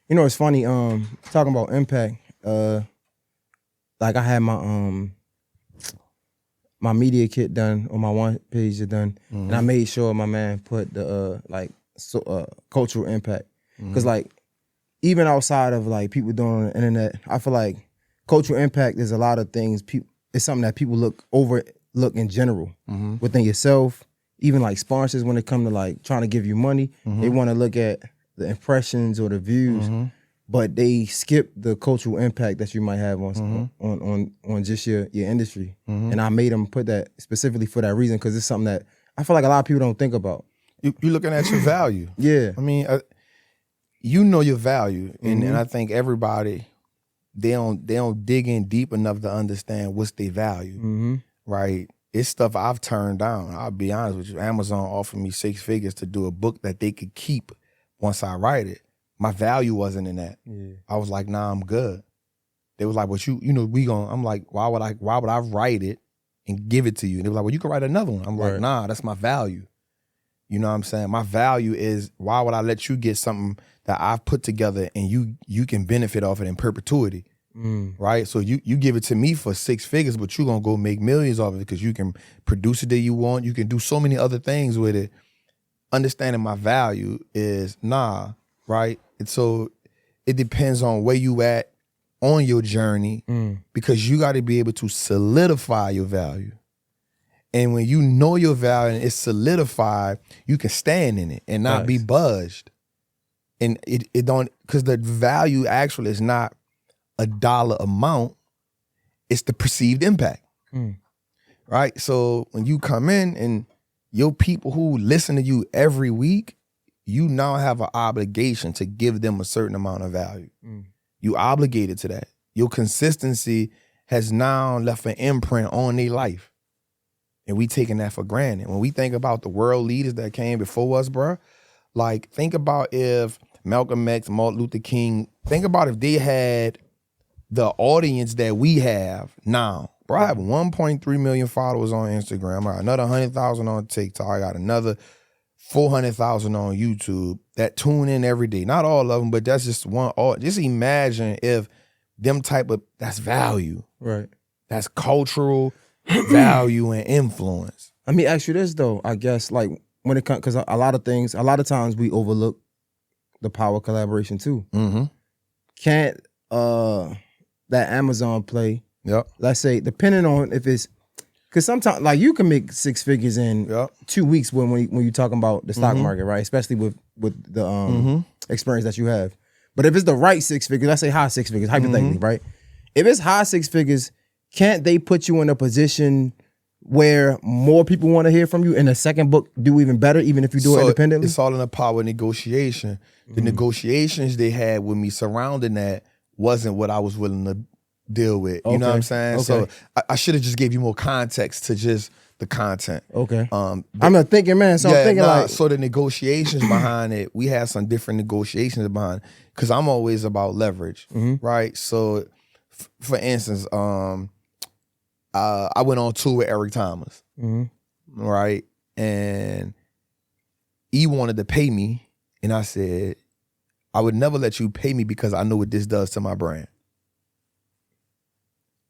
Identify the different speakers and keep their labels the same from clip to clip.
Speaker 1: You know, it's funny. Talking about impact. Like I had my media kit done, or my one page done, and I made sure my man put the cultural impact, because like even outside of like people doing on the internet, I feel like cultural impact is a lot of things. It's something that people look in general within yourself. Even like sponsors, when it come to like trying to give you money, they want to look at the impressions or the views, but they skip the cultural impact that you might have on just your industry. And I made them put that specifically for that reason, because it's something that I feel like a lot of people don't think about.
Speaker 2: You're looking at your value.
Speaker 1: Yeah.
Speaker 2: I mean, you know your value, and I think everybody, they don't dig in deep enough to understand what's their value, right? It's stuff I've turned down. I'll be honest with you. Amazon offered me 6 figures to do a book that they could keep once I write it. My value wasn't in that. Yeah. I was like, nah, I'm good. They was like, but I'm like, why would I write it and give it to you? And they was like, well, you can write another one. I'm like, nah, that's my value. You know what I'm saying? My value is, why would I let you get something that I've put together and you can benefit off it in perpetuity? Right? So you give it to me for 6 figures, but you're going to go make millions off of it because you can produce it that you want. You can do so many other things with it. Understanding my value is right? And so it depends on where you at on your journey, because you got to be able to solidify your value. And when you know your value and it's solidified, you can stand in it and not be budged. And it don't, because the value actually is not a dollar amount, it's the perceived impact. Right? So when you come in and your people who listen to you every week, you now have an obligation to give them a certain amount of value. You obligated to that. Your consistency has now left an imprint on their life. And we taking that for granted. When we think about the world leaders that came before us, bro, like think about if Malcolm X, Martin Luther King, think about if they had the audience that we have now. Bro, I have 1.3 million followers on Instagram. I got another 100,000 on TikTok. I got another 400,000 on YouTube that tune in every day. Not all of them, but that's just one. Just imagine if them that's value.
Speaker 1: Right.
Speaker 2: That's cultural value and influence.
Speaker 1: Let me ask you this though, I guess, like when it comes, because a lot of times we overlook the power of collaboration too. Can't that Amazon play, let's say, depending on if it's, because sometimes like you can make 6 figures in 2 weeks when you're talking about the stock market, right? Especially with the experience that you have. But if it's the right 6 figures, let's say high 6 figures, hypothetically, right? If it's high 6 figures, can't they put you in a position where more people want to hear from you, and the second book do even better, even if you do it independently?
Speaker 2: It's all in the power of negotiation. The negotiations they had with me surrounding that wasn't what I was willing to deal with. You know what I'm saying? So I should have just gave you more context to just the content.
Speaker 1: Okay. I'm a thinking man, so I'm thinking like.
Speaker 2: So the negotiations behind it, we had some different negotiations behind it, because I'm always about leverage, right? So for instance, I went on tour with Eric Thomas, right? And he wanted to pay me, and I said, I would never let you pay me because I know what this does to my brand.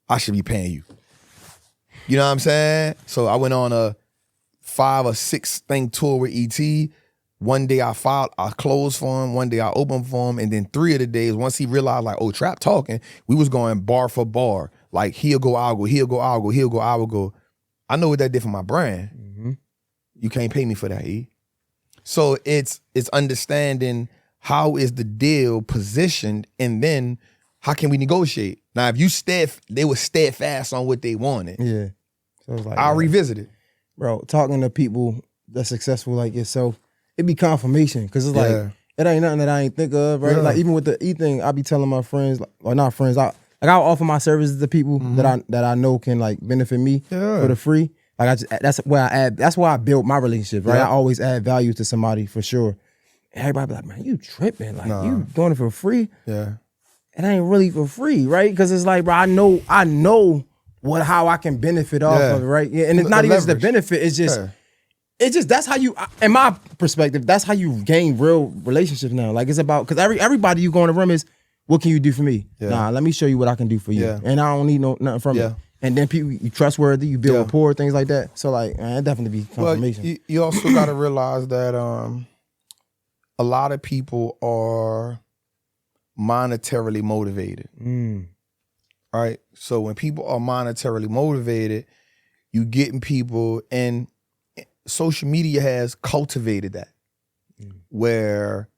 Speaker 2: I should be paying you. You know what I'm saying? So I went on a 5 or 6 thing tour with ET. One day I closed for him. One day I opened for him. And then 3 of the days, once he realized like, oh, Trap talking, we was going bar for bar. Like he'll go, I'll go, he'll go, I'll go, he'll go, I will go. I know what that did for my brand. You can't pay me for that, E. So it's understanding how is the deal positioned, and then how can we negotiate? Now, if they were steadfast on what they wanted.
Speaker 1: Yeah. So it's like,
Speaker 2: I'll revisit it.
Speaker 1: Bro, talking to people that's successful like yourself, it be confirmation, because it's like, it ain't nothing that I ain't think of, right? Like even with the E thing, I be telling my friends, or not friends, I'll offer my services to people that I know can like benefit me for the free. Like that's why I build my relationships, right? I always add value to somebody for sure. Everybody be like, man, you tripping. Like, you doing it for free? Yeah. It ain't really for free, right? Because it's like, bro, I know how I can benefit off of it, right? Yeah, and it's not even just the benefit, it's just it's just, that's how you, in my perspective, that's how you gain real relationships now. Like, it's about, because everybody you go in the room is, what can you do for me?
Speaker 2: Yeah.
Speaker 1: Nah, let me show you what I can do for you.
Speaker 2: Yeah.
Speaker 1: And I don't need nothing from it. And then people, you trustworthy, you build rapport, things like that. So like, man, it definitely be confirmation.
Speaker 2: Well, you also got to realize that a lot of people are monetarily motivated. Right? So when people are monetarily motivated, you getting people, and social media has cultivated that. Where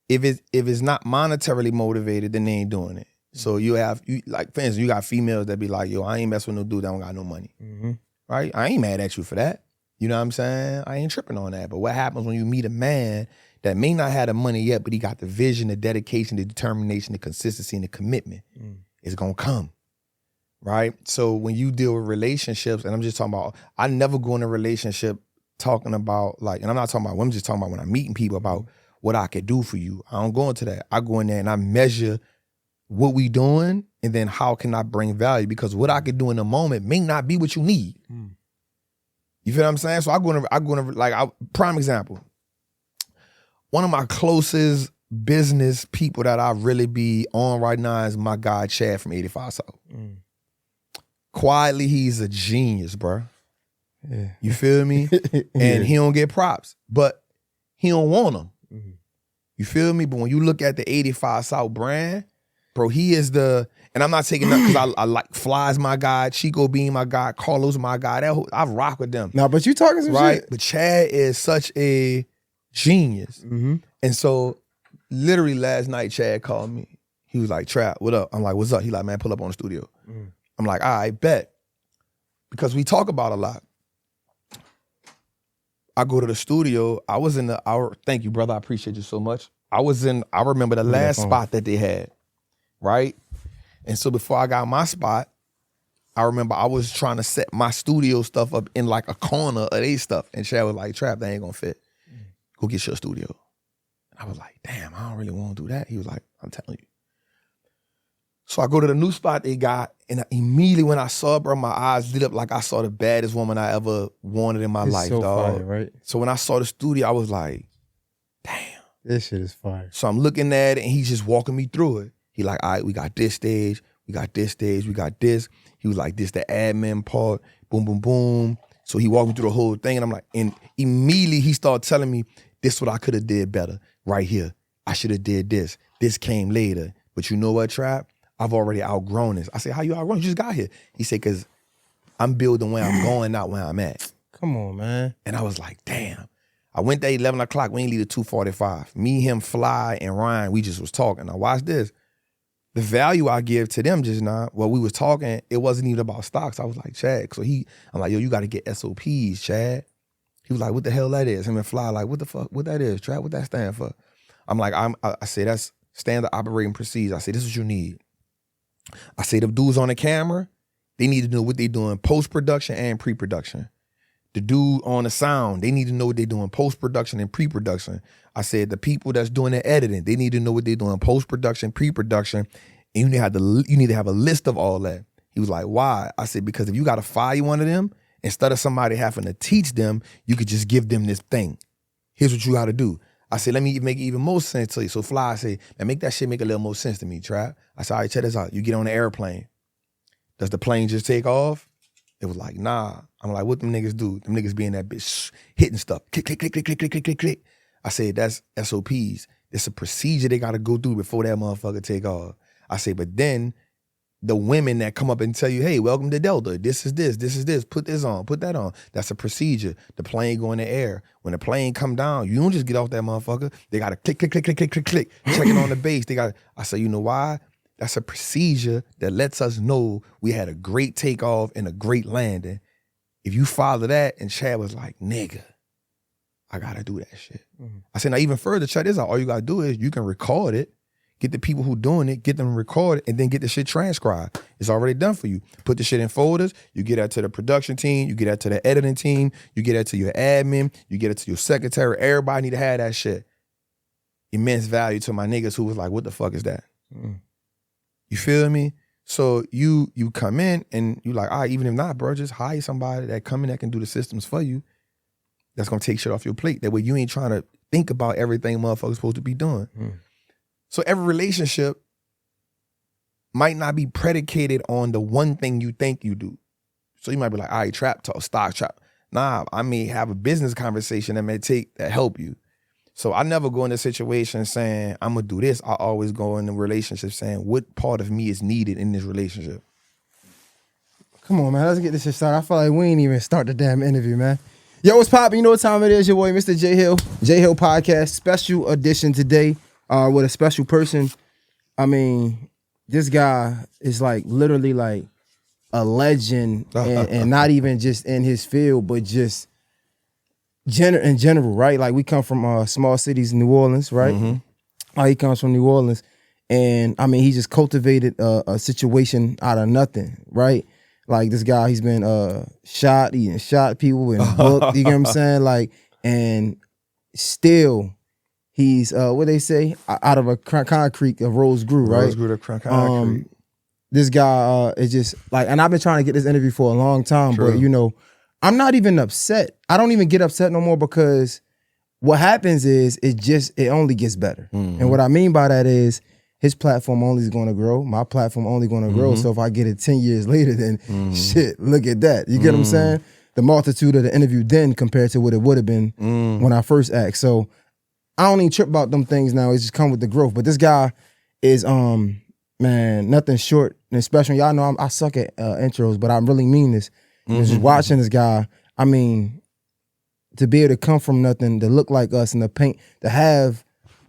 Speaker 2: if it's not monetarily motivated, then they ain't doing it. So you like, for instance, you got females that be like, yo, I ain't messing with no dude that don't got no money. Right? I ain't mad at you for that. You know what I'm saying? I ain't tripping on that. But what happens when you meet a man that may not have the money yet, but he got the vision, the dedication, the determination, the consistency, and the commitment? It's gonna come. Right? So when you deal with relationships, and I'm just talking about, I never go in a relationship talking about like, and I'm not talking about, I'm just talking about when I'm meeting people about what I could do for you. I don't go into that. I go in there and I measure what we doing, and then how can I bring value? Because what I could do in a moment may not be what you need. You feel what I'm saying? So I go in like, prime example. One of my closest business people that I really be on right now is my guy Chad from 85 South. Quietly, he's a genius, bro.
Speaker 1: Yeah.
Speaker 2: You feel me? And he don't get props, but he don't want them. You feel me? But when you look at the 85 South brand, bro, he is the, and I'm not taking that because I like Fly's my guy, Chico Bean my guy, Carlos my guy. I rock with them.
Speaker 1: No, but you talking some shit.
Speaker 2: But Chad is such a genius. And so literally last night, Chad called me. He was like, Trap, what up? I'm like, what's up? He like, man, pull up on the studio. I'm like, all right, bet. Because we talk about a lot. I go to the studio. I was in the hour. Thank you, brother. I appreciate you so much. I remember the last spot that they had, right? And so before I got my spot, I remember I was trying to set my studio stuff up in like a corner of they stuff. And Chad was like, Trap, that ain't gonna fit. Go get your studio. And I was like, damn, I don't really want to do that. He was like, I'm telling you. So I go to the new spot they got, and immediately when I saw it, bro, my eyes lit up like I saw the baddest woman I ever wanted in my life,
Speaker 1: so
Speaker 2: dog.
Speaker 1: fire, right?
Speaker 2: So when I saw the studio, I was like, damn.
Speaker 1: This shit is fire.
Speaker 2: So I'm looking at it, and he's just walking me through it. He like, all right, we got this stage, we got this stage, we got this. He was like, this the admin part, boom, boom, boom. So he walked me through the whole thing, and I'm like, and immediately he started telling me, this what I could have did better right here. I should have did this. This came later. But you know what, Trap? I've already outgrown this. I said, how you outgrown? You just got here. He said, because I'm building where I'm going, not where I'm at.
Speaker 1: Come on, man.
Speaker 2: And I was like, damn. I went there 11 o'clock. We ain't leave at 2:45. Me, him, Fly, and Ryan, we just was talking. Now watch this. The value I give to them just now, while we was talking, it wasn't even about stocks. I was like, Chad. So I'm like, yo, you got to get SOPs, Chad. He was like, what the hell that is? Him and Fly like, what the fuck, what that is, Trap? What that stand for? I'm like, I say, that's standard operating procedure. I say, this is what you need. I say, the dudes on the camera, they need to know what they doing post-production and pre-production. The dude on the sound, they need to know what they're doing post-production and pre-production. I said, the people that's doing the editing, they need to know what they're doing post-production, pre-production, and you need to have a list of all that. He was like, why? I said, because if you got to fire one of them, instead of somebody having to teach them, you could just give them this thing. Here's what you got to do. I said, let me make it even more sense to you. So Fly, I say, man, make that shit make a little more sense to me, Trap. I said, all right, check this out. You get on the airplane. Does the plane just take off? It was like, nah. I'm like, what them niggas do? Them niggas be in that bitch hitting stuff. Click, click, click, click, click, click, click, click, click. I said, that's SOPs. It's a procedure they got to go through before that motherfucker take off. I say, but then the women that come up and tell you, hey, welcome to Delta. This is this. Put this on, put that on. That's a procedure. The plane go in the air. When the plane come down, you don't just get off that motherfucker. They got to click, click, click, click, click, click, click. Checking on the base. I say, you know why? That's a procedure that lets us know we had a great takeoff and a great landing. If you follow that, and Chad was like, nigga, I got to do that shit. I said, now even further, check this out. All you got to do is you can record it, get the people who doing it, get them recorded, and then get the shit transcribed. It's already done for you. Put the shit in folders. You get that to the production team. You get that to the editing team. You get that to your admin. You get it to your secretary. Everybody need to have that shit. Immense value to my niggas who was like, what the fuck is that? You feel me? So you come in and you like, all right, even if not, bro, just hire somebody that come in that can do the systems for you. that's gonna take shit off your plate. That way you ain't trying to think about everything motherfuckers supposed to be doing. So every relationship might not be predicated on the one thing you think you do. So you might be like, all right, trap talk, stock trap. Nah, I may have a business conversation that help you. So I never go in a situation saying, I'm gonna do this. I always go in a relationship saying, what part of me is needed in this relationship?
Speaker 1: Come on, man. Let's get this shit started. I feel like we ain't even start the damn interview, man. Yo, what's poppin'? You know what time it is? Your boy, Mr. J Hill. J Hill Podcast. Special edition today with a special person. I mean, this guy is like literally like a legend and not even just in his field, but just in general, right? Like we come from small cities, New Orleans, right? He comes from New Orleans. And I mean, he just cultivated a situation out of nothing, right? Like this guy, he's been shot people and booked, you get what I'm saying? Like, and still he's, what they say, out of a concrete, a rose grew, right?
Speaker 2: Rose grew to concrete.
Speaker 1: This guy is just like, and I've been trying to get this interview for a long time, but you know, I'm not even upset. I don't even get upset no more because what happens is it only gets better. And what I mean by that is his platform only is going to grow. My platform only going to grow. So if I get it 10 years later, then shit, look at that. You get what I'm saying? The multitude of the interview then compared to what it would have been when I first asked. So I don't even trip about them things now. It's just come with the growth. But this guy is, man, nothing short. And especially, y'all know I suck at intros, but I really mean this. Just watching this guy, I mean, to be able to come from nothing, to look like us, and to paint, to have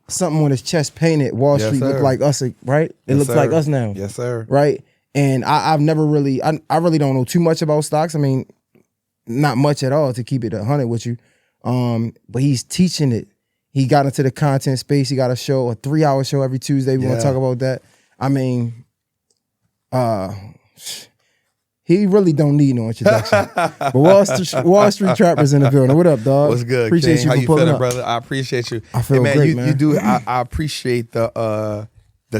Speaker 1: something on his chest painted, Wall Street look like us, right? It looks like us now.
Speaker 2: Yes, sir.
Speaker 1: Right? And I've never really, I really don't know too much about stocks. I mean, not much at all, to keep it 100 with you. But he's teaching it. He got into the content space. He got a show, a 3-hour show every Tuesday. We want to talk about that. I mean, he really don't need no introduction. But Wall Street Trappers in the building. What up, dog?
Speaker 2: What's good,
Speaker 1: Appreciate
Speaker 2: King?
Speaker 1: you
Speaker 2: How
Speaker 1: for
Speaker 2: you
Speaker 1: pulling
Speaker 2: feeling,
Speaker 1: up,
Speaker 2: brother? I appreciate you.
Speaker 1: I feel
Speaker 2: man,
Speaker 1: great,
Speaker 2: you,
Speaker 1: man.
Speaker 2: You do. I appreciate the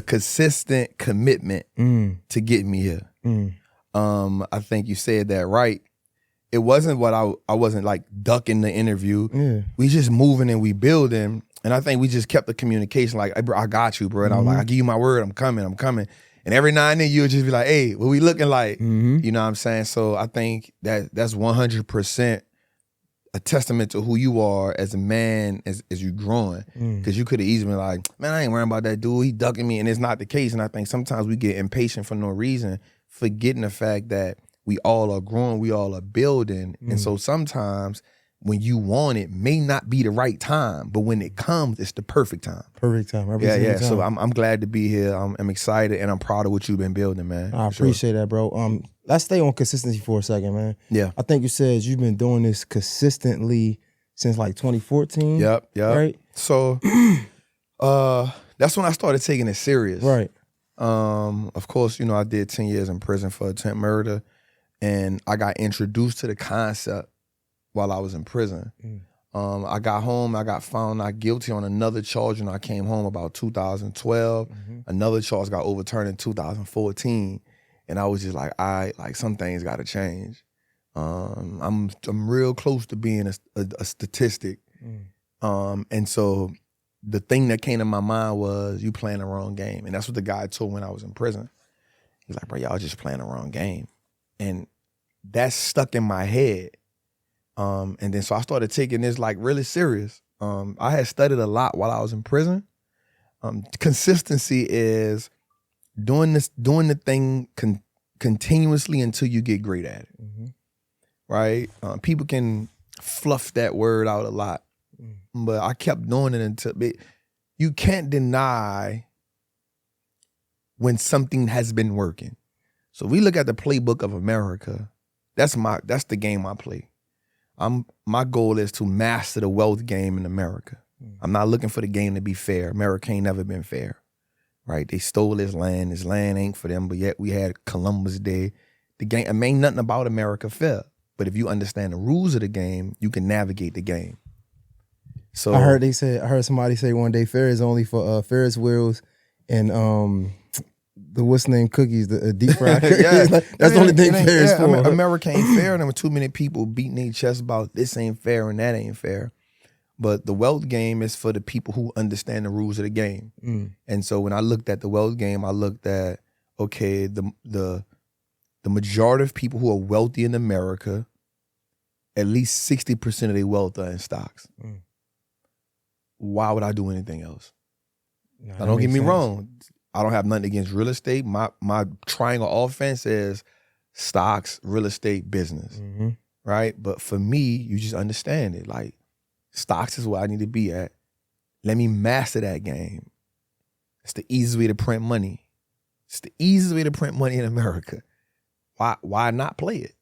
Speaker 2: consistent commitment to get me here. I think you said that right. It wasn't what I wasn't like ducking the interview. Yeah. We just moving and we building. And I think we just kept the communication like, hey, bro, I got you, bro. And I was like, I give you my word, I'm coming. And every now and then you'll just be like, hey, what we looking like? You know what I'm saying? So I think that's 100% a testament to who you are as a man, as you growing. Because you could have easily been like, man, I ain't worrying about that dude, he ducking me. And it's not the case. And I think sometimes we get impatient for no reason, forgetting the fact that we all are growing, we all are building. And so sometimes when you want it, may not be the right time, but when it comes, it's the perfect time.
Speaker 1: Perfect time.
Speaker 2: Yeah. So I'm glad to be here. I'm excited and I'm proud of what you've been building, man.
Speaker 1: I appreciate that, bro. Let's stay on consistency for a second, man.
Speaker 2: Yeah.
Speaker 1: I think you said you've been doing this consistently since like 2014.
Speaker 2: Yep.
Speaker 1: Right.
Speaker 2: So that's when I started taking it serious.
Speaker 1: Right.
Speaker 2: Of course, you know, I did 10 years in prison for attempt murder, and I got introduced to the concept while I was in prison. I got home, I got found not guilty on another charge when I came home about 2012. Another charge got overturned in 2014. And I was just like, some things gotta change. I'm real close to being a statistic. And so the thing that came to my mind was, you playing the wrong game. And that's what the guy told me when I was in prison. He was like, bro, y'all just playing the wrong game. And that stuck in my head. And then so I started taking this like really serious. I had studied a lot while I was in prison. Consistency is doing the thing continuously until you get great at it. Right? People can fluff that word out a lot, but I kept doing it until you can't deny when something has been working. So we look at the playbook of America. That's the game I play. My goal is to master the wealth game in America. I'm not looking for the game to be fair. America ain't never been fair, right? They stole this land. This land ain't for them, but yet we had Columbus Day. The game, ain't nothing about America fair. But if you understand the rules of the game, you can navigate the game. So
Speaker 1: I heard somebody say one day fair is only for Ferris wheels and the what's name cookies, the deep fried cookies.
Speaker 2: Yeah.
Speaker 1: That's the only thing fair is for.
Speaker 2: America ain't fair, and there were too many people beating their chest about this ain't fair and that ain't fair. But the wealth game is for the people who understand the rules of the game. And so when I looked at the wealth game, I looked at, okay, the majority of people who are wealthy in America, at least 60% of their wealth are in stocks. Why would I do anything else? Now, don't get me wrong. I don't have nothing against real estate. My triangle offense is stocks, real estate, business, right? But for me, you just understand it. Like, stocks is where I need to be at. Let me master that game. It's the easiest way to print money. It's the easiest way to print money in America. Why not play it?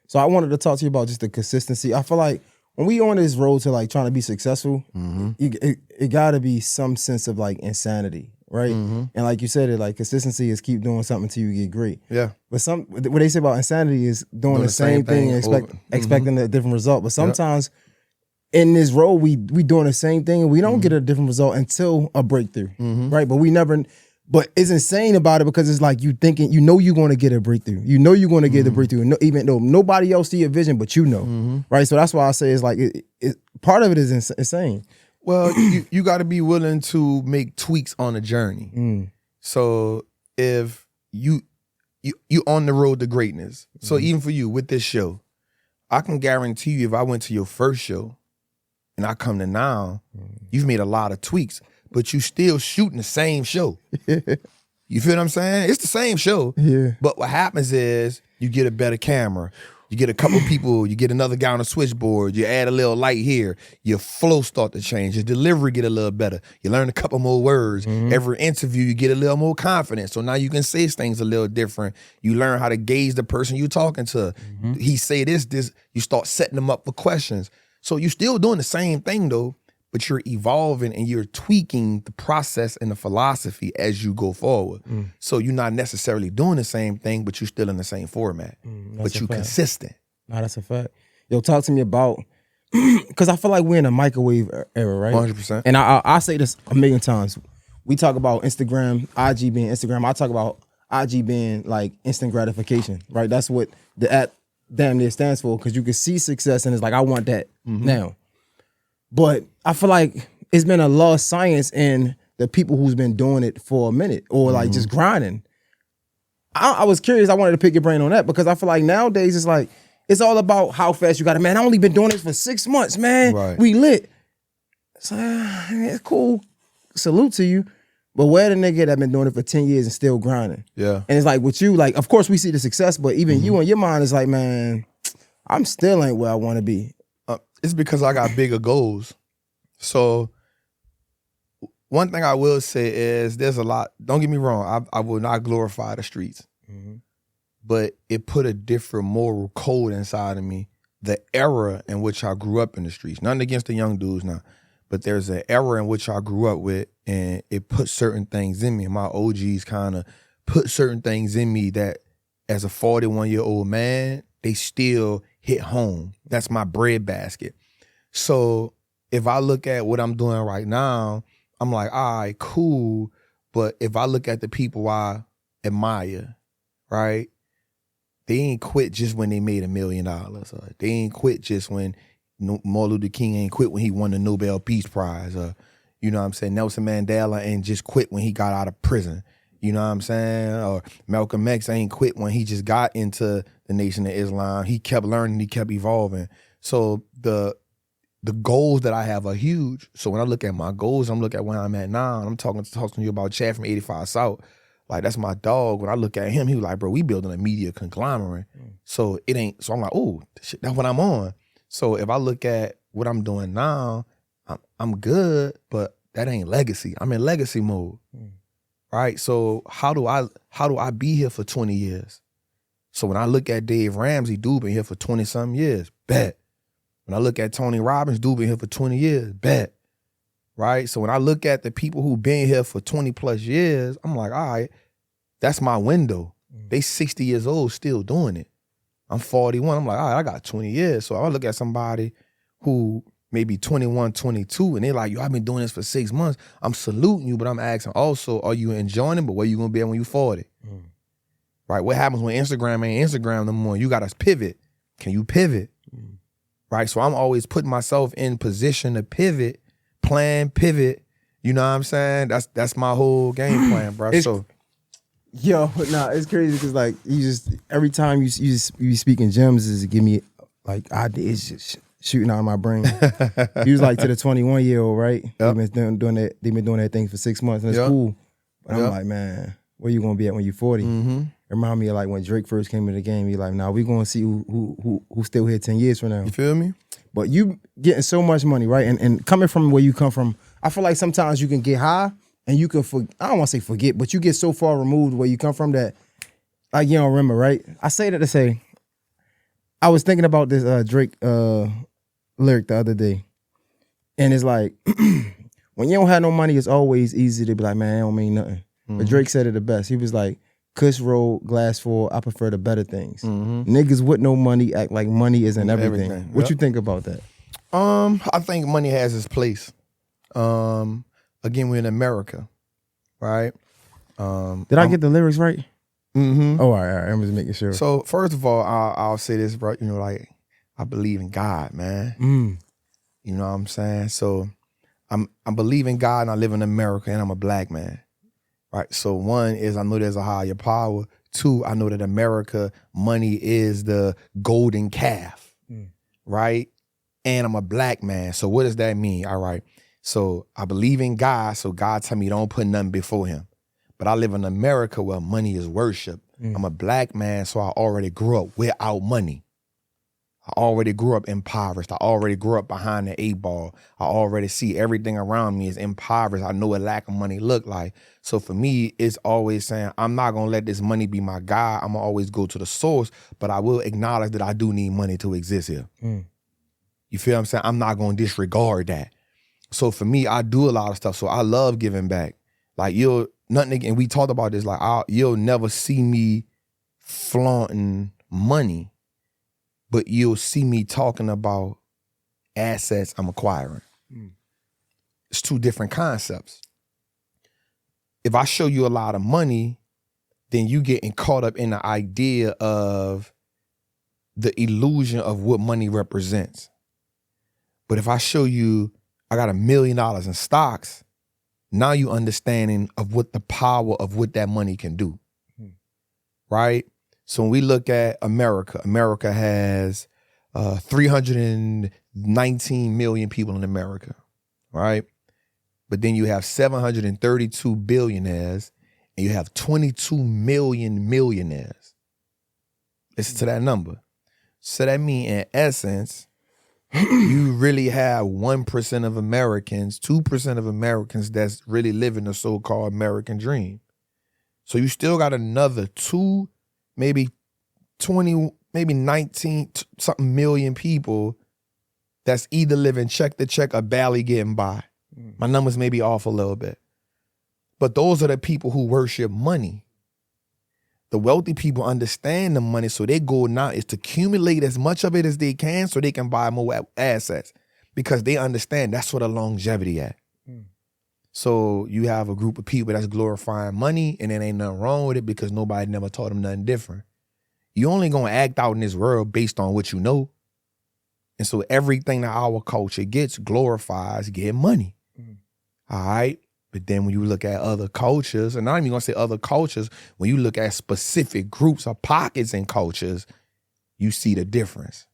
Speaker 1: So I wanted to talk to you about just the consistency. I feel like when we on this road to like trying to be successful, it got to be some sense of like insanity, right? And like you said, it like consistency is keep doing something until you get great.
Speaker 2: Yeah.
Speaker 1: But what they say about insanity is doing the same thing and expecting a different result. But sometimes in this role, we doing the same thing and we don't get a different result until a breakthrough, right? But we never. But it's insane about it because it's like you thinking, you know, you're going to get a breakthrough. You know you're going to get the breakthrough, even though nobody else see your vision, but you know, right? So that's why I say it's like part of it is insane.
Speaker 2: Well, you got to be willing to make tweaks on the journey. So if you on the road to greatness, so even for you with this show, I can guarantee you, if I went to your first show and I come to now, you've made a lot of tweaks. But you still shooting the same show. You feel what I'm saying? It's the same show.
Speaker 1: Yeah.
Speaker 2: But what happens is you get a better camera. You get a couple people. You get another guy on the switchboard. You add a little light here. Your flow start to change. Your delivery get a little better. You learn a couple more words. Every interview, you get a little more confidence. So now you can say things a little different. You learn how to gauge the person you're talking to. He say this. You start setting them up for questions. So you're still doing the same thing though, but you're evolving and you're tweaking the process and the philosophy as you go forward. So you're not necessarily doing the same thing, but you're still in the same format. But you're consistent.
Speaker 1: No, that's a fact. Yo, talk to me about, because I feel like we're in a microwave era, right?
Speaker 2: 100%.
Speaker 1: And I say this a million times. We talk about Instagram, IG being Instagram. I talk about IG being like instant gratification, right? That's what the app damn near stands for, because you can see success and it's like, I want that now. But I feel like it's been a lost science in the people who's been doing it for a minute or like just grinding. I was curious. I wanted to pick your brain on that because I feel like nowadays it's like, it's all about how fast you got it. Man, I only been doing this for 6 months, man.
Speaker 2: Right.
Speaker 1: We lit. So, it's cool. Salute to you. But where the nigga that been doing it for 10 years and still grinding?
Speaker 2: Yeah.
Speaker 1: And it's like with you, like, of course we see the success, but even you in your mind is like, man, I'm still ain't where I want to be.
Speaker 2: It's because I got bigger goals. So one thing I will say is there's a lot, don't get me wrong, I will not glorify the streets. But it put a different moral code inside of me. The era in which I grew up in the streets, nothing against the young dudes now, but there's an era in which I grew up with and it put certain things in me. And my OGs kind of put certain things in me that as a 41-year-old man, they still hit home. That's my breadbasket. So if I look at what I'm doing right now, I'm like, all right, cool. But if I look at the people I admire, right? They ain't quit just when they made $1 million. Or they ain't quit just when Martin Luther King ain't quit when he won the Nobel Peace Prize. Or, you know what I'm saying? Nelson Mandela ain't just quit when he got out of prison. You know what I'm saying? Or Malcolm X ain't quit when he just got into the Nation of Islam. He kept learning, he kept evolving. So the goals that I have are huge. So when I look at my goals, I'm looking at where I'm at now. And I'm talking to you about Chad from 85 South. Like, that's my dog. When I look at him, he was like, bro, we building a media conglomerate. So it ain't, so I'm like, oh, shit, that's what I'm on. So if I look at what I'm doing now, I'm good, but that ain't legacy. I'm in legacy mode. Right? So how do I be here for 20 years? So when I look at Dave Ramsey, dude been here for 20-something years, bet. When I look at Tony Robbins, dude been here for 20 years, bet. Right? So when I look at the people who been here for 20 plus years, I'm like, all right, that's my window. They 60 years old still doing it. I'm 41. I'm like, all right, I got 20 years. So I look at somebody who maybe 21, 22, and they're like, yo, I've been doing this for 6 months. I'm saluting you, but I'm asking also, are you enjoying it? But where you gonna be at when you 40? Right? What happens when Instagram ain't Instagram no more? You gotta pivot. Can you pivot? Right? So I'm always putting myself in position to pivot, plan, pivot. You know what I'm saying? That's my whole game plan, bro.
Speaker 1: It's crazy because like you just every time you speak in gems is give me like ideas just shooting out of my brain. You was like to the 21-year-old, right?
Speaker 2: Yep.
Speaker 1: They've been doing that thing for 6 months and it's cool. But I'm like, man, where you gonna be at when you're 40? It remind me of like when Drake first came into the game. You're like, nah, we gonna see who's still here 10 years from now.
Speaker 2: You feel me?
Speaker 1: But you getting so much money, right? And coming from where you come from, I feel like sometimes you can get high and you can I don't want to say forget, but you get so far removed where you come from that like you don't remember, right? I say that to say, I was thinking about this Drake lyric the other day, and it's like when you don't have no money, it's always easy to be like, man, it don't mean nothing. But Drake said it the best. He was like, Kush roll, glass full, I prefer the better things. Niggas with no money act like money isn't everything. What you think about that?
Speaker 2: I think money has its place. Again, we're in America, right?
Speaker 1: Did I get the lyrics right? Oh, all right. I'm just making sure.
Speaker 2: So first of all, I'll say this, bro. You know, like I believe in God, man. You know what I'm saying? So I believe in God and I live in America and I'm a black man. Right. So one is I know there's a higher power. Two, I know that America, money is the golden calf. Right. And I'm a black man. So what does that mean? All right. So I believe in God. So God tell me don't put nothing before him. But I live in America where money is worship. I'm a black man. So I already grew up without money. I already grew up impoverished. I already grew up behind the 8-ball. I already see everything around me is impoverished. I know what lack of money look like. So for me, it's always saying, I'm not going to let this money be my guide. I'm going to always go to the source, but I will acknowledge that I do need money to exist here. You feel what I'm saying? I'm not going to disregard that. So for me, I do a lot of stuff. So I love giving back. Like and we talked about this, like you'll never see me flaunting money. But you'll see me talking about assets I'm acquiring. It's two different concepts. If I show you a lot of money, then you getting caught up in the idea of the illusion of what money represents. But if I show you I got $1 million in stocks, now you understanding of what the power of what that money can do. Right? So when we look at America, America has 319 million people in America, right? But then you have 732 billionaires and you have 22 million millionaires. Listen to that number. So that means in essence, you really have 1% of Americans, 2% of Americans that's really living the so-called American dream. So you still got another 2, maybe 20, maybe 19 something million people that's either living check to check or barely getting by. My numbers may be off a little bit. But those are the people who worship money. The wealthy people understand the money, so their goal now is to accumulate as much of it as they can so they can buy more assets because they understand that's where the longevity at. So you have a group of people that's glorifying money and then ain't nothing wrong with it because nobody never taught them nothing different. You only gonna act out in this world based on what you know. And so everything that our culture gets glorifies getting money. All right? But then when you look at other cultures, and I'm not even gonna say other cultures, when you look at specific groups or pockets in cultures, you see the difference.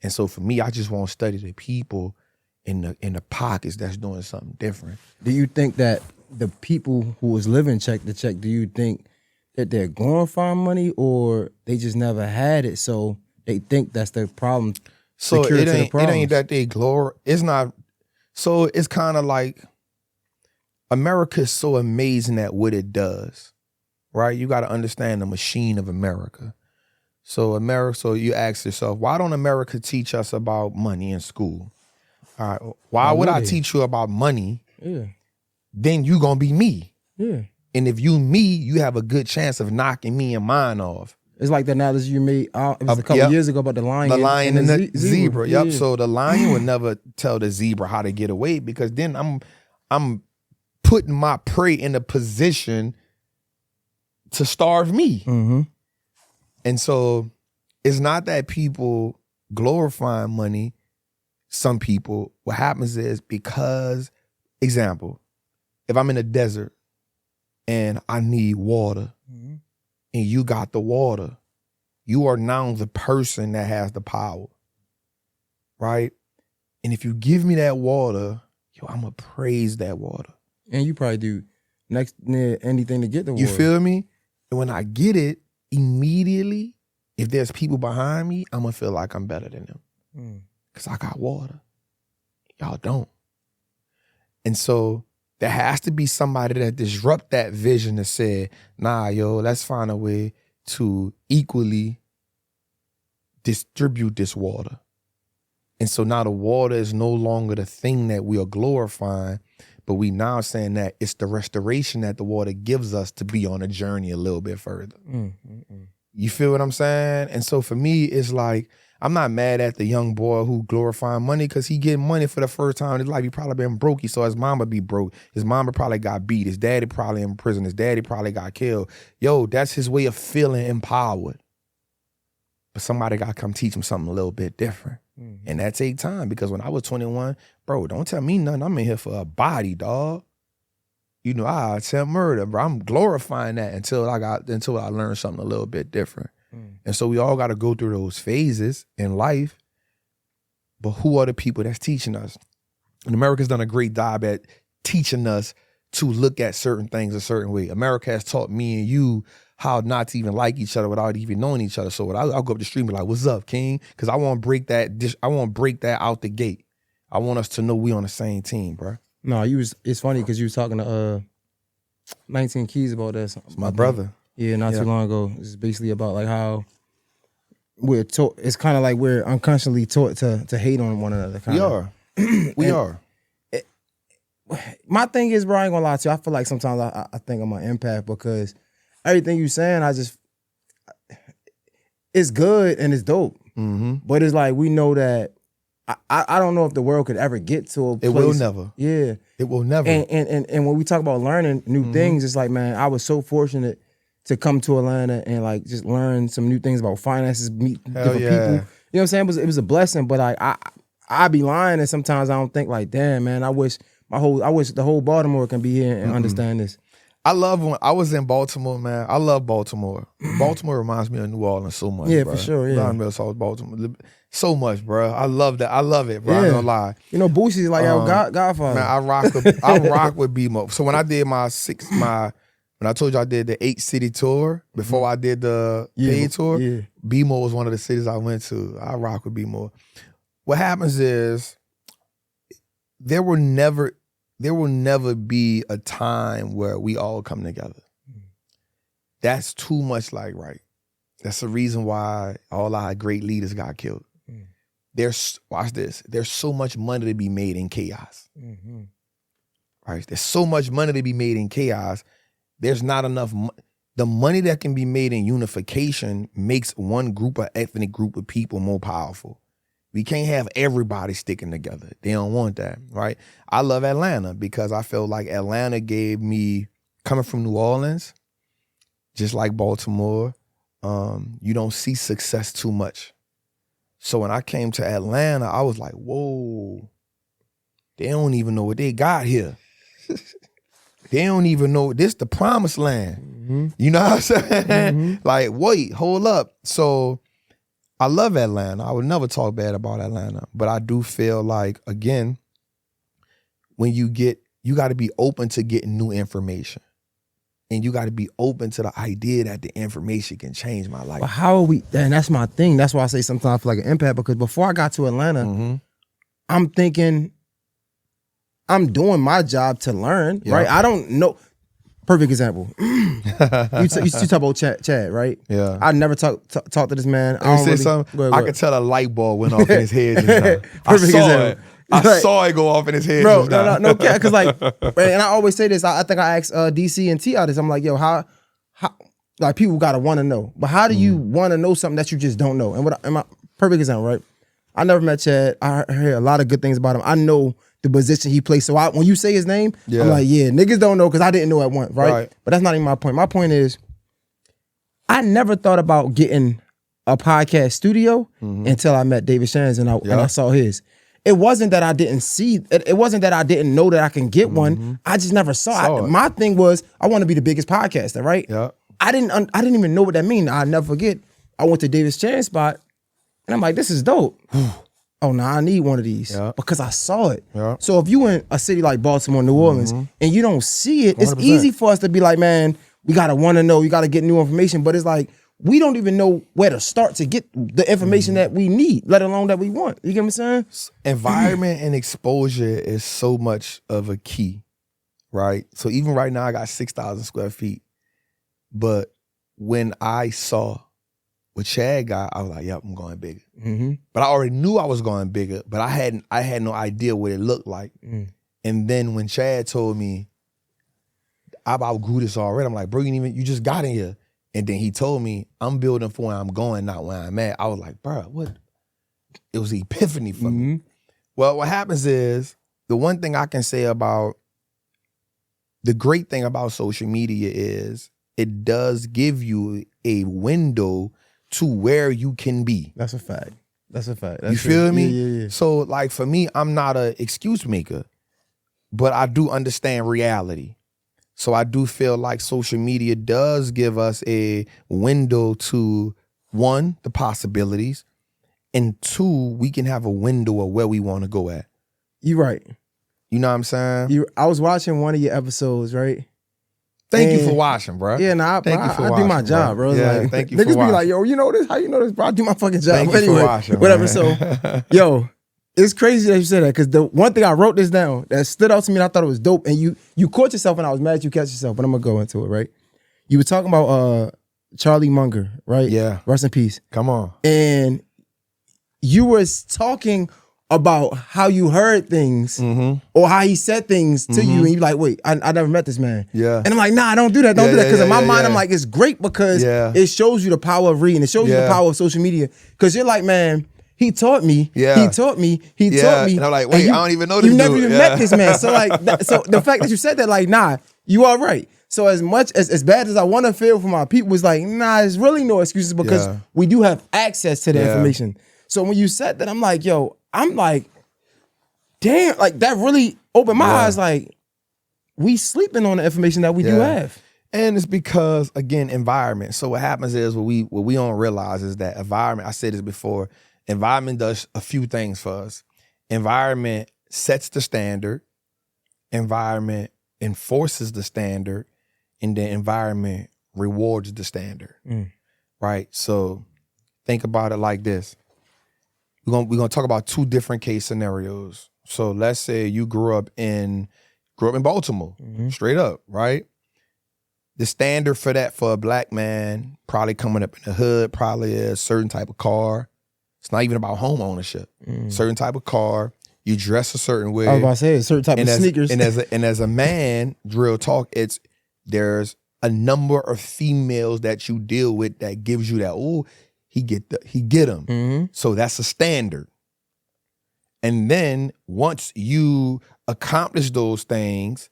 Speaker 2: And so for me, I just want to study the people in the pockets that's doing something different.
Speaker 1: Do you think that the people who is living check to check, do you think that they're glorifying money or they just never had it, so they think that's their problem?
Speaker 2: So it ain't that they it's not. So it's kind of like America is so amazing at what it does, right? You got to understand the machine of America. So you ask yourself, why don't America teach us about money in school? All right, why would I teach you about money? Then you gonna be me. And if you me, you have a good chance of knocking me and mine off.
Speaker 1: It's like the analogy you made. It was a couple years ago about the lion.
Speaker 2: The lion and the zebra. Yep.
Speaker 1: Yeah.
Speaker 2: So the lion would never tell the zebra how to get away, because then I'm putting my prey in a position to starve me.
Speaker 1: Mm-hmm.
Speaker 2: And so it's not that people glorifying money. Some people, what happens is, because, example, if I'm in a desert and I need water,
Speaker 1: Mm-hmm.
Speaker 2: and you got the water, you are now the person that has the power, right? And if you give me that water, I'm going to praise that water.
Speaker 1: And you probably do next near anything to get the water.
Speaker 2: You feel me? And when I get it, immediately, if there's people behind me, I'm going to feel like I'm better than them because I got water. Y'all don't. And so there has to be somebody that disrupt that vision that said, nah, yo, let's find a way to equally distribute this water. And so now the water is no longer the thing that we are glorifying, but we now saying that it's the restoration that the water gives us to be on a journey a little bit further. You feel what I'm saying? And so for me, it's like, I'm not mad at the young boy who glorifying money, because he getting money for the first time in his life. He probably been broke. He saw his mama be broke. His mama probably got beat. His daddy probably in prison. His daddy probably got killed. Yo, that's his way of feeling empowered. But somebody got to come teach him something a little bit different. And that take time, because when I was 21, bro, don't tell me nothing. I'm in here for a body, dog. You know, I attempt murder, bro. I'm glorifying that until I learned something a little bit different. And so we all got to go through those phases in life. But who are the people that's teaching us? And America's done a great job at teaching us to look at certain things a certain way. America has taught me and you how not to even like each other without even knowing each other. So when I'll go up the street and be like, "What's up, King?" Because I want to break that. I want to break that out the gate. I want us to know we on the same team, bro.
Speaker 1: No, it's funny because you was talking to 19 Keys about this.
Speaker 2: My brother.
Speaker 1: Yeah, not too long ago. It's basically about like how we're taught. It's kind of like we're unconsciously taught to hate on one another.
Speaker 2: We are.
Speaker 1: My thing is, bro, I ain't gonna lie to you. I feel like sometimes I think I'm an empath, because everything you saying, it's good and it's dope. But it's like, we know that I don't know if the world could ever get to a place.
Speaker 2: It will never.
Speaker 1: Yeah.
Speaker 2: It will never.
Speaker 1: And when we talk about learning new things, it's like, man, I was so fortunate to come to Atlanta and like just learn some new things about finances, meet different people. You know what I'm saying? It was a blessing, but like I be lying, and sometimes I don't think like, damn, man, I wish the whole Baltimore can be here and understand this.
Speaker 2: I love when I was in Baltimore, man. I love Baltimore. Baltimore reminds me of New Orleans so much.
Speaker 1: Yeah,
Speaker 2: bro.
Speaker 1: for sure. Yeah,
Speaker 2: Baltimore so much, bro. I love that. I love it, bro.
Speaker 1: Yeah.
Speaker 2: I ain't gonna lie.
Speaker 1: You know, Boosie's like Godfather.
Speaker 2: Man, I rock with BMO. So when I did when I told you I did the 8-city tour before I did the paid tour, BMO was one of the cities I went to. I rock with BMO. What happens is there will never be a time where we all come together. That's too much like right. That's the reason why all our great leaders got killed. Watch this. There's so much money to be made in chaos. Right? There's so much money to be made in chaos. There's not enough. The money that can be made in unification makes one group or ethnic group of people more powerful. We can't have everybody sticking together. They don't want that, right? I love Atlanta because I feel like Atlanta gave me, coming from New Orleans, just like Baltimore, you don't see success too much. So when I came to Atlanta, I was like, whoa, they don't even know what they got here. They don't even know this the promised land. You know what I'm saying? Like, wait, hold up. So I love Atlanta. I would never talk bad about Atlanta, but I do feel like, again, when you got to be open to getting new information. And you got to be open to the idea that the information can change my life.
Speaker 1: But how are we, and that's my thing. That's why I say sometimes I feel like an empath, because before I got to Atlanta, I'm thinking I'm doing my job to learn, right? I don't know. Perfect example. you talk about Chad, right?
Speaker 2: Yeah.
Speaker 1: I never talk to this man.
Speaker 2: I could tell a light bulb went off in his head just now. I saw it go off in his head.
Speaker 1: Bro, no, because like, and I always say this. I think I asked DC and T this. I'm like, yo, how like people gotta want to know. But how do you want to know something that you just don't know? And my perfect example, right? I never met Chad. I heard a lot of good things about him. I know the position he plays. So when you say his name, I'm like, yeah, niggas don't know because I didn't know at once, right? But that's not even my point. My point is, I never thought about getting a podcast studio until I met David Shands and I saw his. It wasn't that I didn't see it wasn't that I didn't know that I can get one. I just never saw it. My thing was I want to be the biggest podcaster, right?
Speaker 2: Yeah.
Speaker 1: I didn't even know what that mean. I'll never forget. I went to David Shands spot and I'm like, this is dope. Oh no, I need one of these because I saw it. So if you in a city like Baltimore, New Orleans, and you don't see it, it's 100%. Easy for us to be like, man, we gotta want to know, you gotta get new information. But it's like, we don't even know where to start to get the information that we need, let alone that we want. You get what I'm saying?
Speaker 2: Environment and exposure is so much of a key, right? So even right now, I got 6,000 square feet. But when I saw what Chad got, I was like, yep, I'm going bigger. But I already knew I was going bigger, but I had no idea what it looked like. And then when Chad told me, I outgrew this already, I'm like, bro, you just got in here. And then he told me, I'm building for where I'm going, not where I'm at. I was like, bro, what? It was an epiphany for me. Well, what happens is, the one thing I can say about, the great thing about social media is, it does give you a window to where you can be.
Speaker 1: That's a fact. That's
Speaker 2: you feel me?
Speaker 1: Yeah.
Speaker 2: So like for me, I'm not an excuse maker, but I do understand reality. So I do feel like social media does give us a window to, one, the possibilities, and two, we can have a window of where we want to go at.
Speaker 1: You're right.
Speaker 2: You know what I'm saying?
Speaker 1: I was watching one of your episodes, right?
Speaker 2: Thank you for watching, bro.
Speaker 1: Yeah, I do my job, bro.
Speaker 2: Yeah,
Speaker 1: like,
Speaker 2: thank you
Speaker 1: niggas
Speaker 2: for watching.
Speaker 1: Be like, yo, you know this? How you know this, bro? I do my fucking job.
Speaker 2: Thank you for watching,
Speaker 1: whatever.
Speaker 2: Man.
Speaker 1: So, yo, it's crazy that you said that because the one thing I wrote this down that stood out to me and I thought it was dope, and you caught yourself and I was mad you catch yourself, but I'm gonna go into it, right? You were talking about Charlie Munger, right?
Speaker 2: Yeah.
Speaker 1: Rest in peace.
Speaker 2: Come on.
Speaker 1: And you was talking about how you heard things or how he said things to you and you're like, wait, I never met this man.
Speaker 2: Yeah.
Speaker 1: And I'm like, nah, don't do that. Don't do that. Because in my mind, I'm like, it's great because it shows you the power of reading. It shows you the power of social media. Because you're like, man, he taught me.
Speaker 2: Yeah.
Speaker 1: He taught me. He taught me.
Speaker 2: And I'm like, wait, I don't even know this
Speaker 1: You
Speaker 2: dude.
Speaker 1: never even met this man. So like, so the fact that you said that, like, nah, you are right. So as much as bad as I want to feel for my people, it's like, nah, there's really no excuses because we do have access to the information. So when you said that, I'm like, yo, I'm like, damn, like that really opened my eyes. Like, we sleeping on the information that we do have.
Speaker 2: And it's because, again, environment. So what happens is what we don't realize is that environment, I said this before, environment does a few things for us. Environment sets the standard, environment enforces the standard, and then environment rewards the standard. Right? So think about it like this. We're gonna talk about two different case scenarios. So let's say you grew up in Baltimore, straight up, right? The standard for that for a black man, probably coming up in the hood, probably is a certain type of car. It's not even about home ownership. Certain type of car. You dress a certain way.
Speaker 1: I was about to say a certain type of sneakers.
Speaker 2: And as a man, real talk, there's a number of females that you deal with that gives you that, oh, he get them. So that's a standard. And then once you accomplish those things,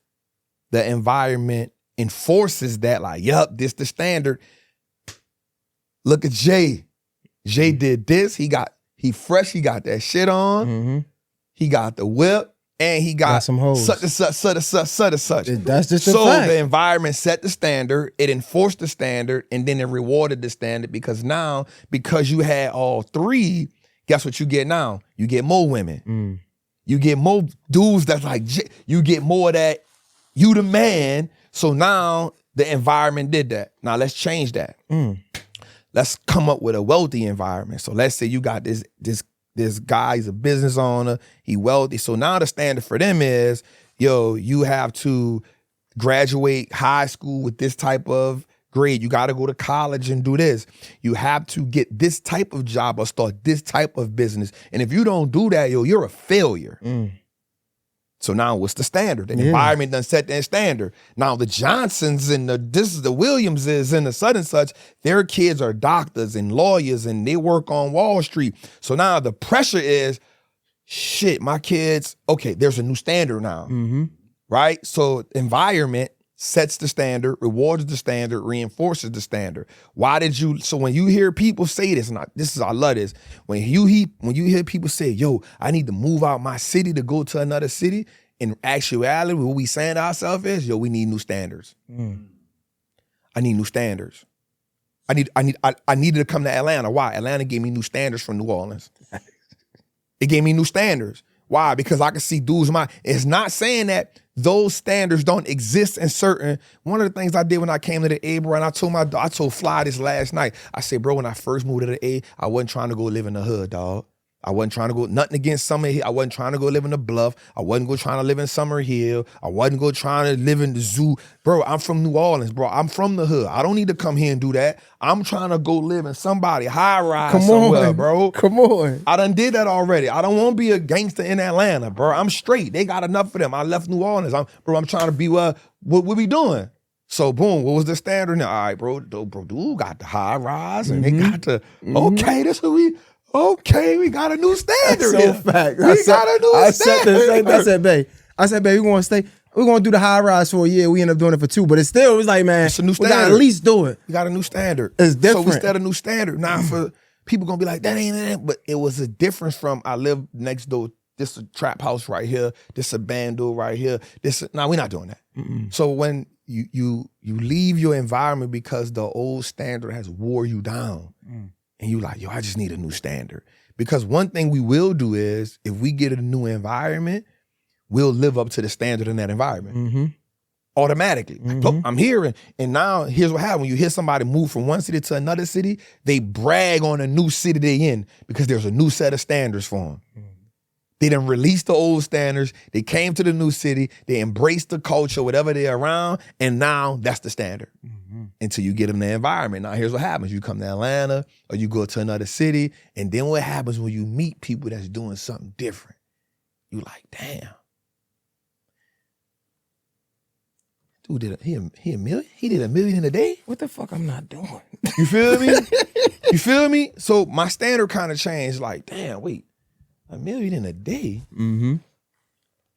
Speaker 2: the environment enforces that, like, yup, this the standard. Look at Jay. Jay did this. He fresh. He got that shit on. He got the whip. And he got
Speaker 1: some hoes.
Speaker 2: Such and such.
Speaker 1: That's just a
Speaker 2: so
Speaker 1: fact.
Speaker 2: The environment set the standard, it enforced the standard, and then it rewarded the standard because now, because you had all three, guess what you get now? You get more women. You get more dudes that's like, you get more of that, you the man. So now the environment did that. Now let's change that. Let's come up with a wealthy environment. So let's say you got this guy, he's a business owner, he wealthy. So now the standard for them is, yo, you have to graduate high school with this type of grade. You got to go to college and do this. You have to get this type of job or start this type of business. And if you don't do that, yo, you're a failure. So now what's the standard? The environment done set that standard. Now the Johnsons and the Williamses and the such and such, their kids are doctors and lawyers and they work on Wall Street. So now the pressure is, shit, my kids, okay, there's a new standard now, right? So environment sets the standard, rewards the standard, reinforces the standard. So when you hear people say this, and I love this, when you hear people say, yo, I need to move out my city to go to another city, in actuality, what we saying to ourselves is, yo, we need new standards. I need new standards. I needed to come to Atlanta. Why? Atlanta gave me new standards from New Orleans. It gave me new standards. Why? Because I can see dudes it's not saying that those standards don't exist in certain. One of the things I did when I came to the A, bro, and I told Fly this last night. I said, bro, when I first moved to the A, I wasn't trying to go live in the hood, dog. I wasn't trying to go, nothing against Summer Hill. I wasn't trying to go live in the Bluff. I wasn't go trying to live in Summer Hill. I wasn't go trying to live in the zoo. Bro, I'm from New Orleans, bro. I'm from the hood. I don't need to come here and do that. I'm trying to go live in somebody high rise somewhere, bro.
Speaker 1: Come on.
Speaker 2: I done did that already. I don't want to be a gangster in Atlanta, bro. I'm straight. They got enough of them. I left New Orleans. I'm trying to be what we doing? So boom, what was the standard now? All right, bro, dude got the high rise and they got the, okay, this what we, okay, we got a new standard.
Speaker 1: That's so fact.
Speaker 2: We got a new standard.
Speaker 1: I said, babe, we're going to do the high rise for a year. We end up doing it for 2, but it was like, man,
Speaker 2: it's a new
Speaker 1: we got to at least do it.
Speaker 2: We got a new standard.
Speaker 1: It's different.
Speaker 2: So we set a new standard. Now for people going to be like, that ain't it. But it was a difference from, I live next door, this a trap house right here, this a bando right here. We're not doing that. So when you leave your environment because the old standard has wore you down, and you like, yo, I just need a new standard. Because one thing we will do is, if we get a new environment, we'll live up to the standard in that environment. Automatically. Look, I'm here, and now here's what happens. When you hear somebody move from one city to another city, they brag on a new city they in because there's a new set of standards for them. They done released the old standards. They came to the new city. They embraced the culture, whatever they're around, and now that's the standard. Until you get them the environment. Now, here's what happens. You come to Atlanta or you go to another city, and then what happens when you meet people that's doing something different? You like, damn. Dude, he a million? He did $1 million in a day?
Speaker 1: What the fuck I'm not doing?
Speaker 2: You feel me? You feel me? So my standard kind of changed. Like, damn, wait. $1 million in a day?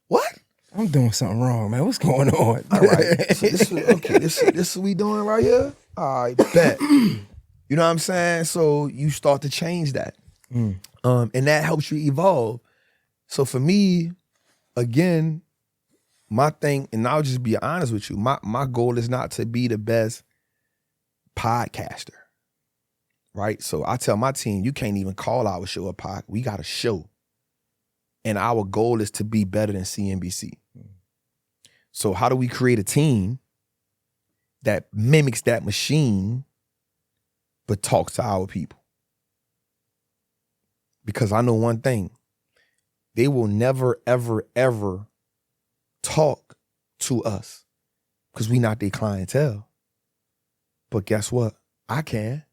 Speaker 2: What?
Speaker 1: I'm doing something wrong, man. What's going on?
Speaker 2: All right. So this is what we doing right here? All right, bet. You know what I'm saying? So you start to change that. And that helps you evolve. So for me, again, my thing, and I'll just be honest with you, my goal is not to be the best podcaster. Right? So I tell my team, you can't even call our show a pod. We got a show. And our goal is to be better than CNBC. So how do we create a team that mimics that machine but talks to our people? Because I know one thing. They will never, ever, ever talk to us because we not their clientele. But guess what? I can.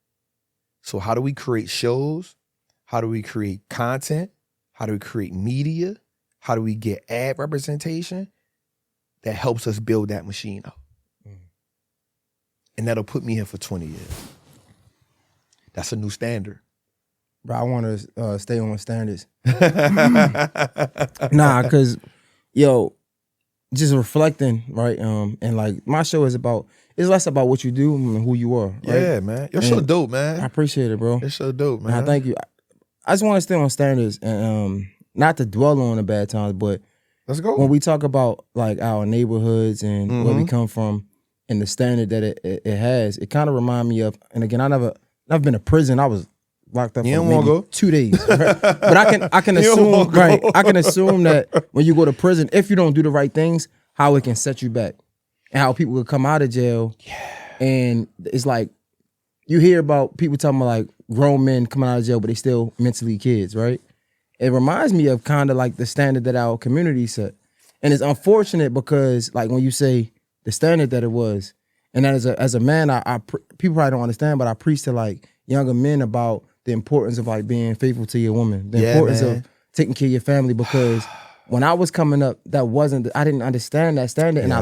Speaker 2: So how do we create shows? How do we create content? How do we create media? How do we get ad representation that helps us build that machine up? And that'll put me here for 20 years. That's a new standard.
Speaker 1: Bro, I want to stay on standards. Nah, because, yo, just reflecting, right? And like my show is less about what you do and who you are. Right?
Speaker 2: Yeah, man. You're so dope, man.
Speaker 1: I appreciate it, bro.
Speaker 2: You're so dope, man.
Speaker 1: Nah, thank you. I just want to stay on standards and not to dwell on the bad times, but
Speaker 2: let's go.
Speaker 1: When we talk about like our neighborhoods and where we come from and the standard that it has, it kind of reminds me of, and again, I've never been to prison. I was locked up for maybe 2 days. Right? But I can assume, right? I can assume that when you go to prison, if you don't do the right things, how it can set you back. And how people will come out of jail. Yeah. And it's like, you hear about people talking about like grown men coming out of jail, but they still mentally kids, right? It reminds me of kind of like the standard that our community set. And it's unfortunate because like when you say the standard that it was, and that as a man, people probably don't understand, but I preach to like younger men about the importance of like being faithful to your woman, the importance of taking care of your family, because when I was coming up, I didn't understand that standard. And I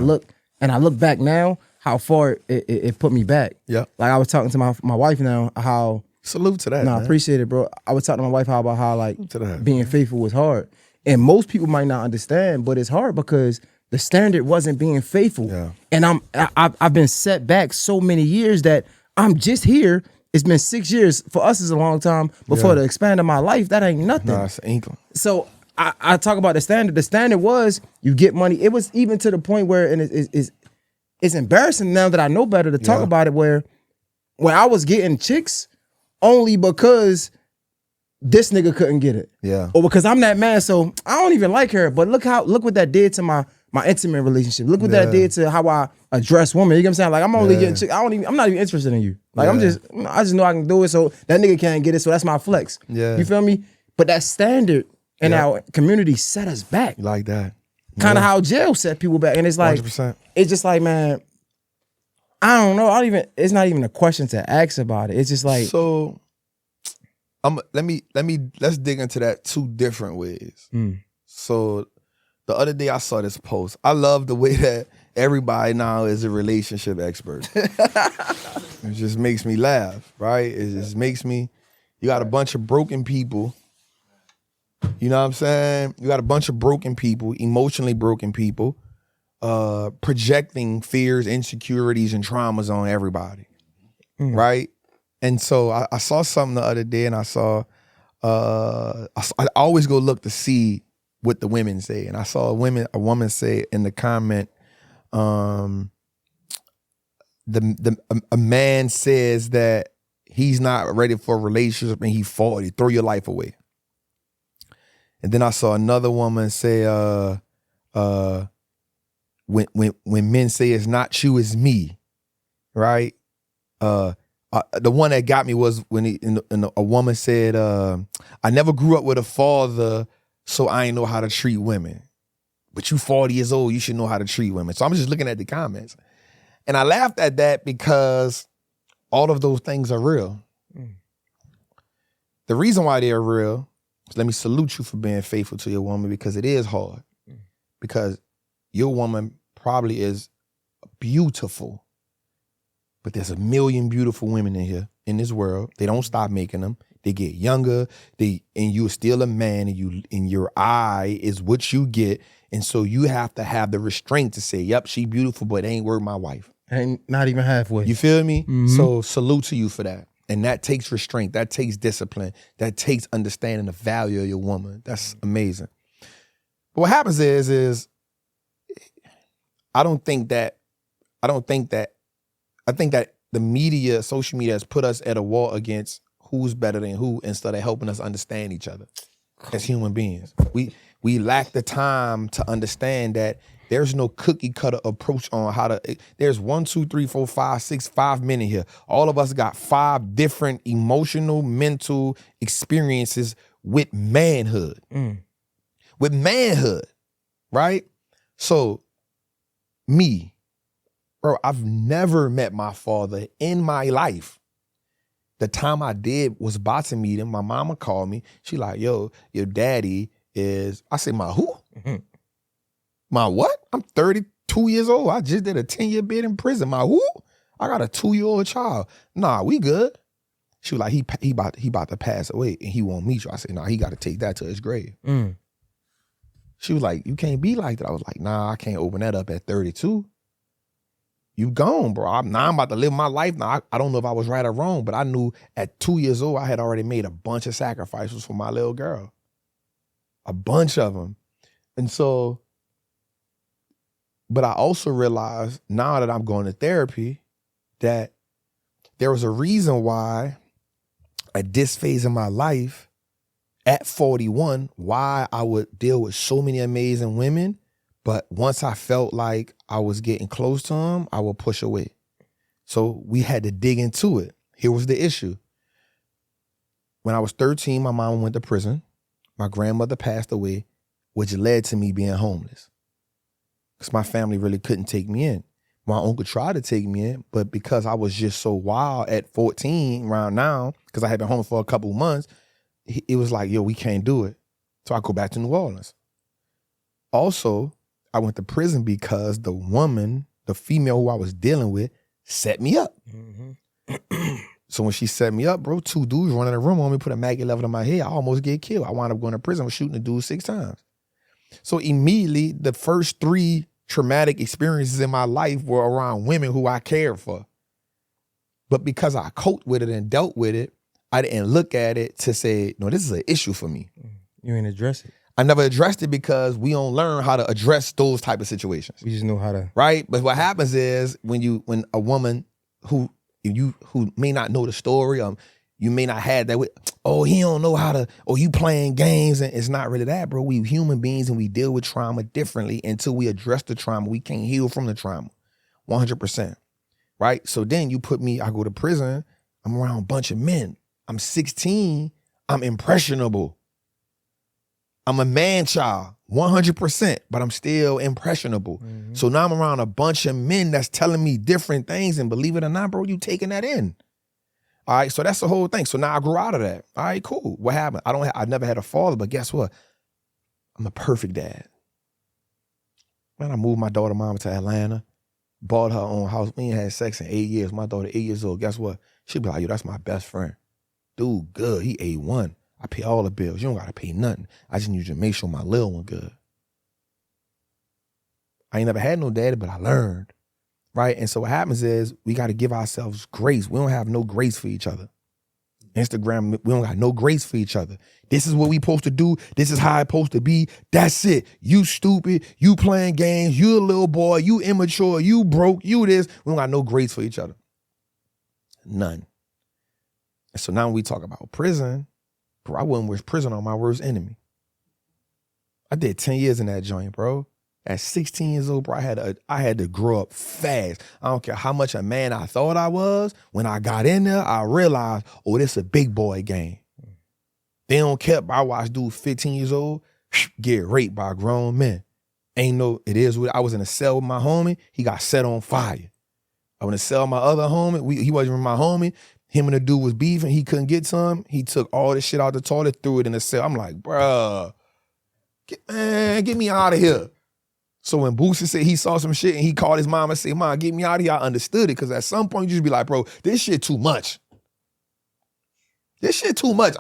Speaker 1: look back now, how far it put me back.
Speaker 2: Yeah.
Speaker 1: Like I was talking to my wife now, how
Speaker 2: salute to that.
Speaker 1: No,
Speaker 2: man.
Speaker 1: I appreciate it, bro. I was talking to my wife about how like being
Speaker 2: man.
Speaker 1: faithful was hard. And most people might not understand, but it's hard because the standard wasn't being faithful.
Speaker 2: Yeah.
Speaker 1: And I've been set back so many years that I'm just here. It's been 6 years. For us, it's a long time. But for the expand of my life, that ain't nothing.
Speaker 2: No, it's an inkling.
Speaker 1: So I talk about the standard. The standard was you get money. It was even to the point where, and it's embarrassing now that I know better to talk about it, where I was getting chicks only because this nigga couldn't get it.
Speaker 2: Yeah.
Speaker 1: Or because I'm that man, so I don't even like her. But look what that did to my intimate relationship. Look what that did to how I address women. You get what I'm saying? Like I'm only getting chicks. I'm not even interested in you. Like I just know I can do it, so that nigga can't get it, so that's my flex.
Speaker 2: Yeah.
Speaker 1: You feel me? But that standard in our community set us back.
Speaker 2: You like that.
Speaker 1: Kind of how jail set people back. And it's like
Speaker 2: 100%.
Speaker 1: It's just like, man, I don't know. It's not even a question to ask about it. It's just like,
Speaker 2: so let's dig into that two different ways. So the other day I saw this post. I love the way that everybody now is a relationship expert. It just makes me laugh, right? It just makes me, you got a bunch of broken people. You know what I'm saying? You got a bunch of broken people, emotionally broken people, projecting fears, insecurities, and traumas on everybody, right? And so I saw something the other day, and I always go look to see what the women say, and I saw a woman say in the comment, a man says that he's not ready for a relationship and he's 40, throw your life away. And then I saw another woman say, when men say it's not you, it's me, right? The one that got me was when a woman said, I never grew up with a father, so I ain't know how to treat women. But you 40 years old, you should know how to treat women. So I'm just looking at the comments. And I laughed at that because all of those things are real. The reason why they're real, let me salute you for being faithful to your woman, because it is hard. Because your woman probably is beautiful, but there's a million beautiful women in here, in this world. They don't stop making them. They get younger. And you're still a man, and your eye is what you get. And so you have to have the restraint to say, yep, she beautiful, but it ain't worth my wife.
Speaker 1: Ain't not even halfway.
Speaker 2: You feel me? So salute to you for that. And that takes restraint. That takes discipline. That takes understanding the value of your woman. That's amazing. But what happens is I think that the media, social media has put us at a war against who's better than who instead of helping us understand each other as human beings. We lack the time to understand that there's no cookie cutter approach on how to, there's 1, 2, 3, 4, 5, 6, 5 men in here. All of us got 5 different emotional, mental experiences with manhood. With manhood, right? So me, bro, I've never met my father in my life. The time I did was about to meet him. My mama called me. She like, yo, your daddy is, I said, my who? My what? I'm 32 years old. I just did a 10-year bid in prison. My who? I got a 2-year-old child. Nah, we good. She was like, he about to pass away and he won't meet you. I said, nah, he got to take that to his grave. She was like, you can't be like that. I was like, nah, I can't open that up at 32. You gone, bro. I'm about to live my life now. I don't know if I was right or wrong, but I knew at 2 years old, I had already made a bunch of sacrifices for my little girl. A bunch of them. And so, but I also realized now that I'm going to therapy that there was a reason why at this phase of my life, at 41, why I would deal with so many amazing women, but once I felt like I was getting close to them, I would push away. So we had to dig into it. Here was the issue. When I was 13, my mom went to prison. My grandmother passed away, which led to me being homeless. Because my family really couldn't take me in. My uncle tried to take me in, but because I was just so wild at 14 around now, because I had been home for a couple months, it was like, yo, we can't do it. So I go back to New Orleans. Also, I went to prison because the woman, the female who I was dealing with, set me up. So when she set me up, bro, 2 dudes run in the room on me, put a Maggie 11 on my head. I almost get killed. I wound up going to prison. I was shooting the dude 6 times. So immediately, the first 3 traumatic experiences in my life were around women who I cared for. But because I coped with it and dealt with it, I didn't look at it to say, no, this is an issue for me.
Speaker 1: You ain't address it.
Speaker 2: I never addressed it because we don't learn how to address those type of situations.
Speaker 1: We just know how to.
Speaker 2: Right? But what happens is when a woman who may not know the story, you may not have that with, oh, he don't know how to, or you playing games, and it's not really that, bro. We human beings and we deal with trauma differently. Until we address the trauma, we can't heal from the trauma. 100%. Right? So then I go to prison, I'm around a bunch of men. I'm 16, I'm impressionable. I'm a man child, 100%, but I'm still impressionable. So now I'm around a bunch of men that's telling me different things, and believe it or not, bro, you taking that in. All right, so that's the whole thing. So now I grew out of that. All right, cool. What happened? I never had a father, but guess what? I'm a perfect dad. Man, I moved my daughter mama to Atlanta, bought her own house. We ain't had sex in 8 years. My daughter 8 years old. Guess what? She'll be like, yo, that's my best friend. Dude, good. He A1. I pay all the bills. You don't got to pay nothing. I just need you to make sure my little one good. I ain't never had no daddy, but I learned. Right? And so what happens is we got to give ourselves grace. We don't have no grace for each other. Instagram, we don't got no grace for each other. This is what we supposed to do. This is how it's supposed to be. That's it. You stupid. You playing games. You a little boy. You immature. You broke. You this. We don't got no grace for each other. None. And so now when we talk about prison, bro, I wouldn't wish prison on my worst enemy. I did 10 years in that joint, bro. At 16 years old, bro, I had to grow up fast. I don't care how much a man I thought I was. When I got in there, I realized, oh, this is a big boy game. They don't care. I watched dude 15 years old get raped by grown men. It is what I was in a cell with my homie. He got set on fire. I went to cell with my other homie. He wasn't even my homie. Him and the dude was beefing. He couldn't get some. He took all this shit out the toilet, threw it in the cell. I'm like, bruh, get me out of here. So when Boosie said he saw some shit and he called his mom and said, Mom, get me out of here, I understood it. Because at some point you just be like, bro, this shit too much. This shit too much.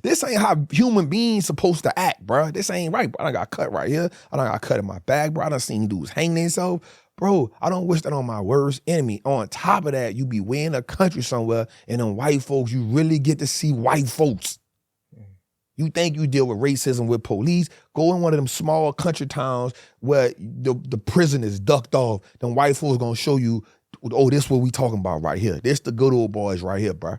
Speaker 2: This ain't how human beings supposed to act, bro. This ain't right, bro. I done got cut right here. I done got cut in my back, bro. I done seen dudes hang themselves. Bro, I don't wish that on my worst enemy. On top of that, you be way in a country somewhere and them white folks, you really get to see white folks. You think you deal with racism with police, go in one of them small country towns where the prison is ducked off. Them white folks gonna show you, oh, this what we talking about right here. This the good old boys right here, bro.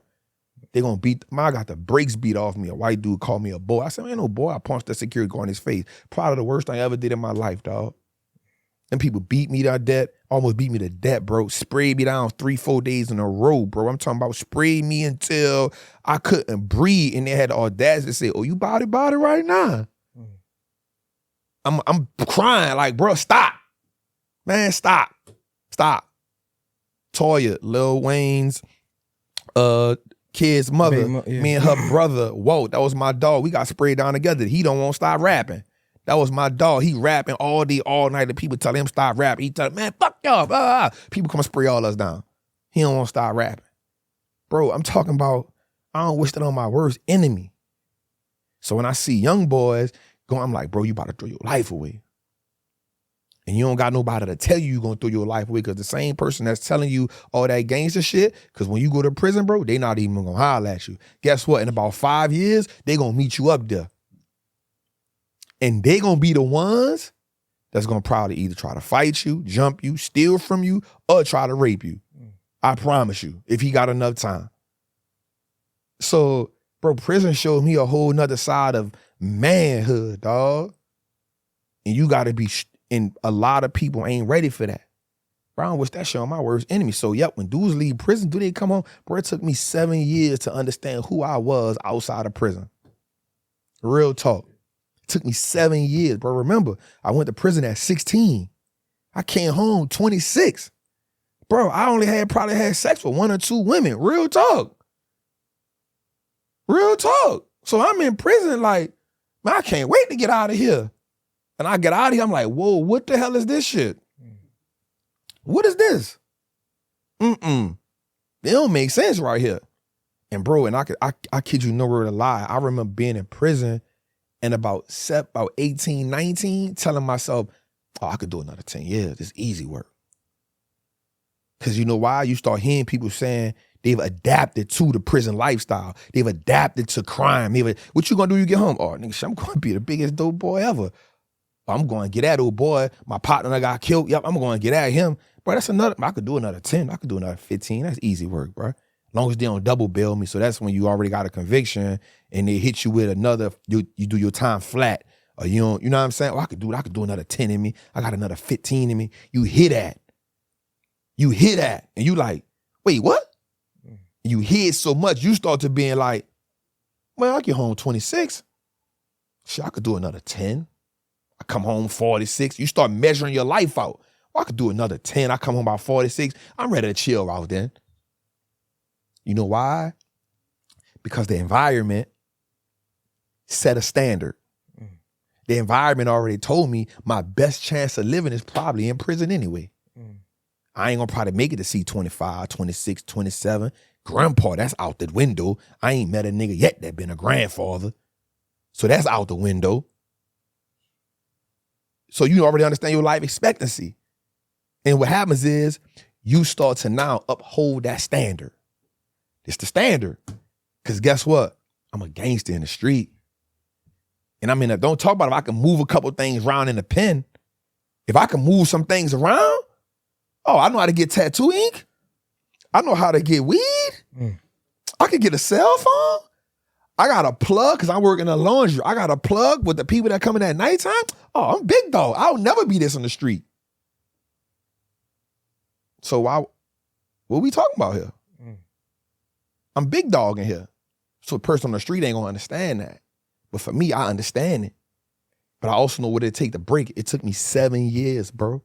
Speaker 2: They gonna I got the brakes beat off me. A white dude called me a boy. I said, ain't no boy. I punched the security guard in his face. Probably the worst thing I ever did in my life, dog. Them people beat me to death, almost beat me to death, bro. Sprayed me down 3-4 days in a row, bro. I'm talking about sprayed me until I couldn't breathe. And they had the audacity to say, oh, you body right now. I'm crying like, bro, stop. Man, stop. Toya, Lil Wayne's kid's mother, me and her brother, whoa, that was my dog. We got sprayed down together. He don't want to stop rapping. That was my dog. He rapping all day, all night. The people tell him stop rapping. He tell him, man, fuck y'all. Blah, blah. People come spray all us down. He don't want to stop rapping. Bro, I'm talking about, I don't wish that on my worst enemy. So when I see young boys going, I'm like, bro, you about to throw your life away. And you don't got nobody to tell you you're going to throw your life away, because the same person that's telling you all that gangster shit, because when you go to prison, bro, they not even going to holler at you. Guess what? In about 5 years, they going to meet you up there. And they gonna be the ones that's gonna probably either try to fight you, jump you, steal from you, or try to rape you. I promise you, if he got enough time. So, bro, prison showed me a whole nother side of manhood, dog. And you gotta be, and a lot of people ain't ready for that. Bro, I don't wish that shit on my worst enemy. So, yep, when dudes leave prison, do they come home? Bro, it took me 7 years to understand who I was outside of prison. Real talk. It took me 7 years, bro. Remember, I went to prison at 16. I came home 26. Bro, I probably had sex with 1 or 2 women. Real talk. Real talk. So I'm in prison like, man, I can't wait to get out of here. And I get out of here, I'm like, whoa, what the hell is this shit? What is this? It don't make sense right here. And bro, and I kid you no word of lie, I remember being in prison and about 18, 19, telling myself, oh, I could do another 10 years. It's easy work. Because you know why? You start hearing people saying they've adapted to the prison lifestyle. They've adapted to crime. What you gonna do when you get home? Oh, nigga, I'm gonna be the biggest dope boy ever. I'm going to get at old boy. My partner that got killed. Yep, I'm going to get at him. Bro, that's another, I could do another 10. I could do another 15. That's easy work, bro. As long as they don't double bill me. So that's when you already got a conviction and they hit you with another, you do your time flat. Or you don't, you know what I'm saying? Oh, I could do another 10 in me. I got another 15 in me. You hear that. You hear that. And you like, wait, what? You hear it so much, you start to being like, well, I get home 26. Shit, I could do another 10. I come home 46. You start measuring your life out. Well, I could do another 10. I come home about 46. I'm ready to chill out then. You know why? Because the environment set a standard. The environment already told me my best chance of living is probably in prison anyway. I ain't gonna probably make it to see 25, 26, 27. Grandpa, that's out the window. I ain't met a nigga yet that been a grandfather. So that's out the window. So you already understand your life expectancy. And what happens is you start to now uphold that standard. It's the standard. Because guess what? I'm a gangster in the street. And I mean, don't talk about if I can move a couple things around in the pen. If I can move some things around, oh, I know how to get tattoo ink. I know how to get weed. I can get a cell phone. I got a plug because I work in a laundry. I got a plug with the people that come in at nighttime. Oh, I'm big dog. I'll never be this on the street. So what we talking about here? I'm big dog in here. So a person on the street ain't gonna understand that. But for me, I understand it. But I also know what it take to break it. It took me 7 years, bro.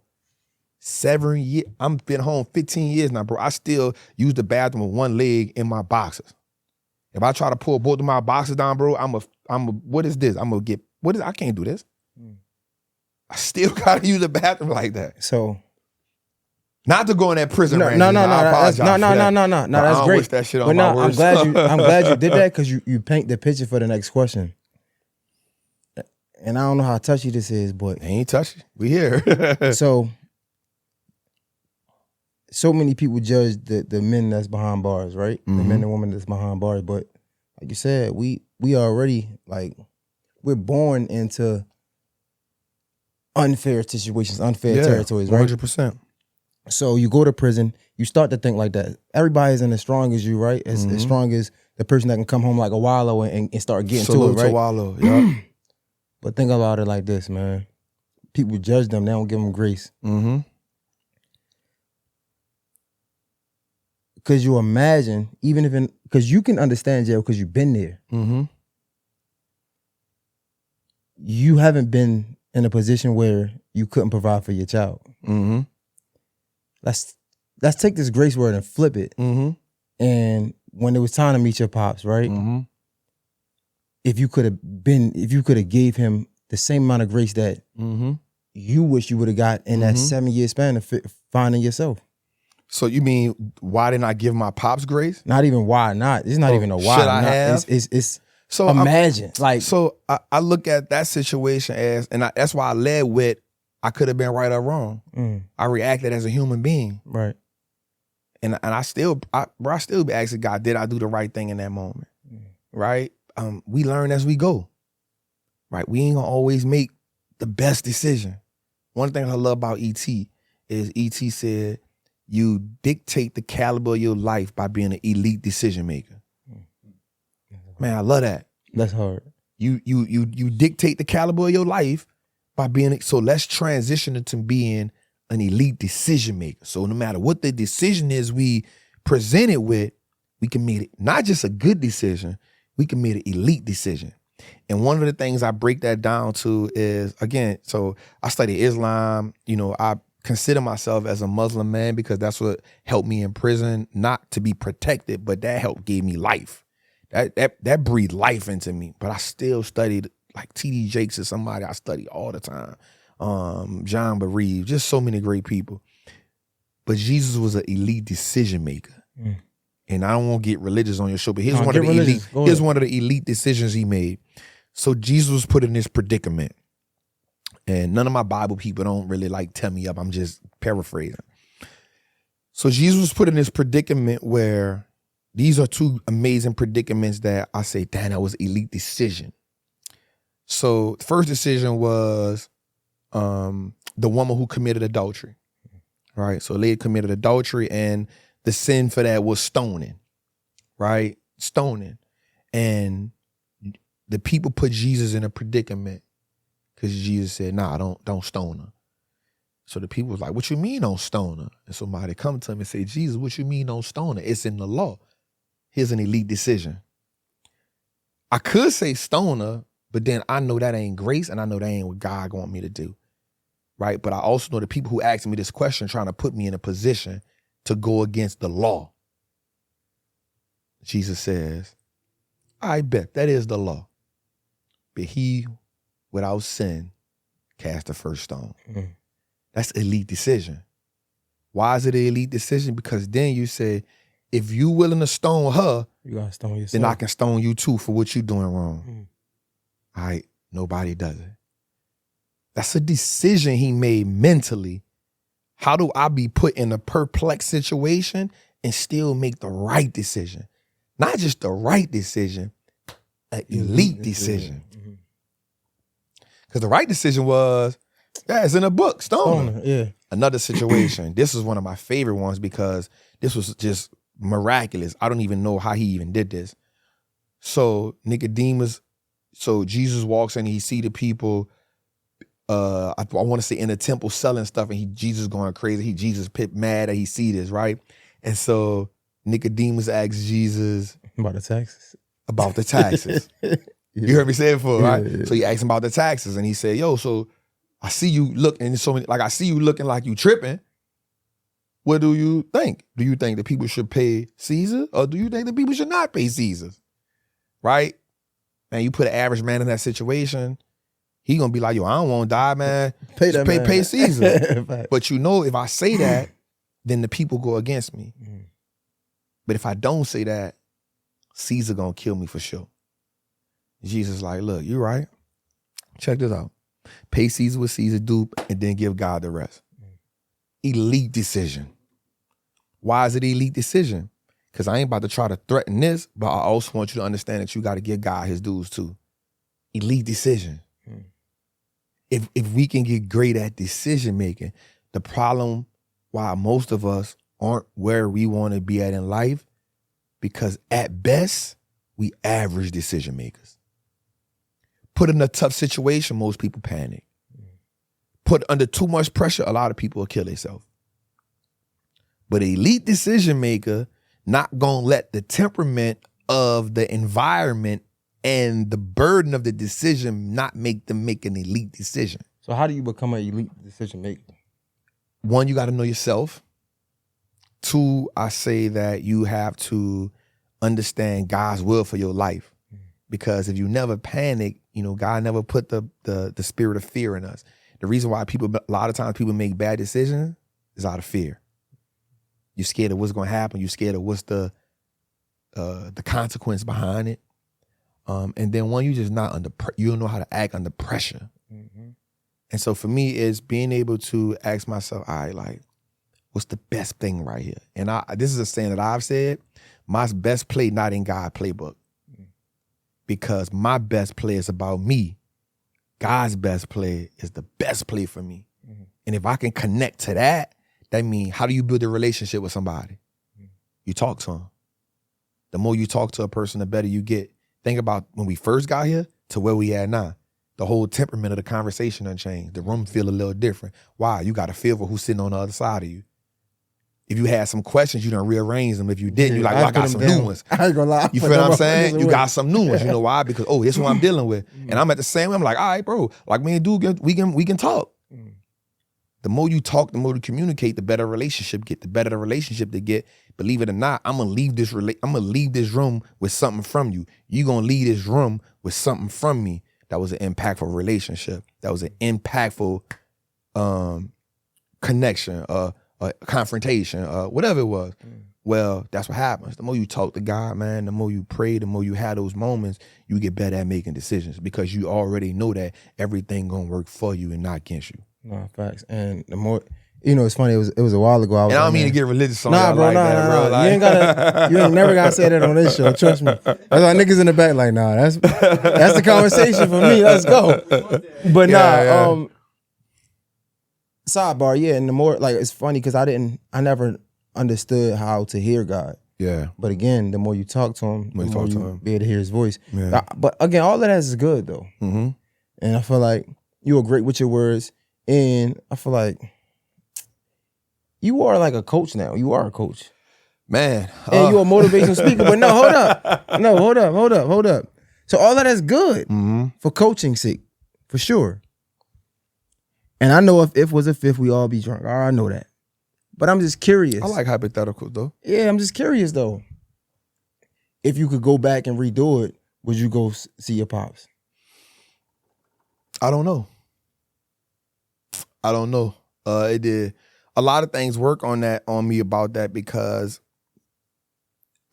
Speaker 2: 7 years. I'm been home 15 years now, bro. I still use the bathroom with one leg in my boxers. If I try to pull both of my boxes down, bro, what is this? I can't do this. I still gotta use the bathroom like that.
Speaker 1: So,
Speaker 2: not to go in that prison range.
Speaker 1: No, that's great.
Speaker 2: Wish that shit on
Speaker 1: but
Speaker 2: my
Speaker 1: no,
Speaker 2: worst.
Speaker 1: I'm glad you did that because you paint the picture for the next question. And I don't know how touchy this is, but
Speaker 2: ain't touchy. We here.
Speaker 1: So many people judge the men that's behind bars, right? The men and women that's behind bars. But like you said, we already, like, we're born into unfair situations, unfair territories, right?
Speaker 2: 100%.
Speaker 1: So you go to prison, you start to think like that. Everybody isn't as strong as you, right? As strong as the person that can come home like a wallow and start getting to it, right?
Speaker 2: Wallow, yeah.
Speaker 1: But think about it like this, man. People judge them, they don't give them grace. Because you imagine, because you can understand jail because you've been there. You haven't been in a position where you couldn't provide for your child. Let's take this grace word and flip it. And when it was time to meet your pops, right? If you could have gave him the same amount of grace that you wish you would have got in that 7-year span of finding yourself.
Speaker 2: So you mean why didn't I give my pops grace?
Speaker 1: Not even why not. It's not even a why.
Speaker 2: Should I have?
Speaker 1: It's
Speaker 2: so
Speaker 1: imagine
Speaker 2: I look at that situation as, and that's why I led with I could have been right or wrong. I reacted as a human being,
Speaker 1: right?
Speaker 2: And I still be asking God, did I do the right thing in that moment? Right? We learn as we go. Right? We ain't gonna always make the best decision. One thing I love about E.T. is E.T. said, you dictate the caliber of your life by being an elite decision maker. Man, I love that.
Speaker 1: That's hard.
Speaker 2: You dictate the caliber of your life by being, so let's transition into being an elite decision maker. So no matter what the decision is we present it with, we can make it not just a good decision, we can make an elite decision. And one of the things I break that down to is, again, so I study Islam, I consider myself as a Muslim man because that's what helped me in prison, not to be protected, but that helped gave me life. That breathed life into me. But I still studied like T.D. Jakes is somebody I study all the time. John Bereave, just so many great people. But Jesus was an elite decision maker. And I don't want to get religious on your show, but here's one of the elite decisions he made. So Jesus was put in this predicament. And none of my Bible people don't really like tell me up. I'm just paraphrasing. So Jesus was put in this predicament where these are two amazing predicaments that I say, damn, that was elite decision. So the first decision was the woman who committed adultery, right? So a lady committed adultery, and the sin for that was stoning, right? Stoning. And the people put Jesus in a predicament because Jesus said, nah, don't stone her. So the people was like, what you mean don't stone her? And somebody come to him and say, Jesus, what you mean don't stone her? It's in the law. Here's an elite decision. I could say stone her, but then I know that ain't grace, and I know that ain't what God want me to do, right? But I also know the people who asked me this question trying to put me in a position to go against the law. Jesus says, I bet that is the law. But he without sin cast the first stone. That's elite decision. Why is it an elite decision? Because then you say, if you willing to stone her,
Speaker 1: you gotta stone yourself.
Speaker 2: Then I can stone you too for what you doing wrong. All right, nobody does it. That's a decision he made mentally. How do I be put in a perplexed situation and still make the right decision? Not just the right decision, an elite decision. Because the right decision was, it's in a book, stone.
Speaker 1: Yeah.
Speaker 2: Another situation. This is one of my favorite ones because this was just miraculous. I don't even know how he even did this. So Jesus walks in and he see the people, I want to say in the temple selling stuff, and Jesus going crazy. Jesus mad that he see this, right? And so Nicodemus asks Jesus
Speaker 1: about the taxes.
Speaker 2: You heard me say it before, right? Yeah. So he asked him about the taxes, and he said, yo, so I see you looking I see you looking like you tripping. What do you think? Do you think that people should pay Caesar, or do you think that people should not pay Caesar? Right? Man, you put an average man in that situation, he gonna be like, yo, I don't want to die, man. Pay Caesar. But you know, if I say that, then the people go against me. But if I don't say that, Caesar gonna kill me for sure. Jesus like, look, you're right. Check this out. Pay Caesar what Caesar do, and then give God the rest. Elite decision. Why is it an elite decision? Because I ain't about to try to threaten this, but I also want you to understand that you got to give God his dues too. Elite decision. If we can get great at decision making, the problem why most of us aren't where we want to be at in life, because at best, we average decision makers. Put in a tough situation, most people panic. Put under too much pressure, a lot of people will kill themselves. But an elite decision maker not gonna let the temperament of the environment and the burden of the decision not make them make an elite decision.
Speaker 1: So how do you become an elite decision maker?
Speaker 2: One, you got to know yourself. Two, I say that you have to understand God's will for your life. Because if you never panic, God never put the spirit of fear in us. The reason why a lot of times people make bad decisions is out of fear. You're scared of what's going to happen. You're scared of what's the consequence behind it. And then one, you just not you don't know how to act under pressure. And so for me, it's being able to ask myself, all right, like, what's the best thing right here? And this is a saying that I've said, my best play not in God's playbook. Because my best play is about me. God's best play is the best play for me. And if I can connect to that, that means, how do you build a relationship with somebody? You talk to them. The more you talk to a person, the better you get. Think about when we first got here to where we at now. The whole temperament of the conversation done changed. The room feel a little different. Why? You got a feel for who's sitting on the other side of you. If you had some questions, you done rearrange them. If you didn't, you're like, I got some new ones.
Speaker 1: I ain't gonna lie.
Speaker 2: You feel what I'm saying? You got some new ones. You know why? Because, this is what I'm dealing with. And I'm at the same way. I'm like, all right, bro. Like me and dude, we can talk. The more you talk, the more you communicate, the better relationship get. The better the relationship they get. Believe it or not, I'm gonna leave this room with something from you. You gonna leave this room with something from me. That was an impactful relationship. That was an impactful connection, a confrontation, whatever it was. Well, that's what happens. The more you talk to God, man, the more you pray, the more you have those moments, you get better at making decisions because you already know that everything gonna work for you and not against you.
Speaker 1: No, facts. And the more, it's funny. It was a while ago.
Speaker 2: And I don't mean to get religious on
Speaker 1: nah,
Speaker 2: y'all
Speaker 1: bro,
Speaker 2: like that, bro. Like,
Speaker 1: you ain't never gotta say that on this show. Trust me. That's why niggas in the back like, nah, that's the conversation for me. Let's go. But sidebar, yeah. And the more, like, it's funny because I never understood how to hear God.
Speaker 2: Yeah.
Speaker 1: But again, the more you talk to him, the more you be able to hear his voice.
Speaker 2: Yeah.
Speaker 1: But again, all of that is good though.
Speaker 2: Mm-hmm.
Speaker 1: And I feel like you are great with your words. And I feel like you are like a coach now. You are a coach.
Speaker 2: Man.
Speaker 1: And you're a motivational speaker. But no, hold up. No, hold up. So all of that's good for coaching's sake, for sure. And I know if was a fifth, we all be drunk. I know that. But I'm just curious.
Speaker 2: I like hypotheticals though.
Speaker 1: Yeah, I'm just curious though. If you could go back and redo it, would you go see your pops?
Speaker 2: I don't know. It did a lot of things work on me about that because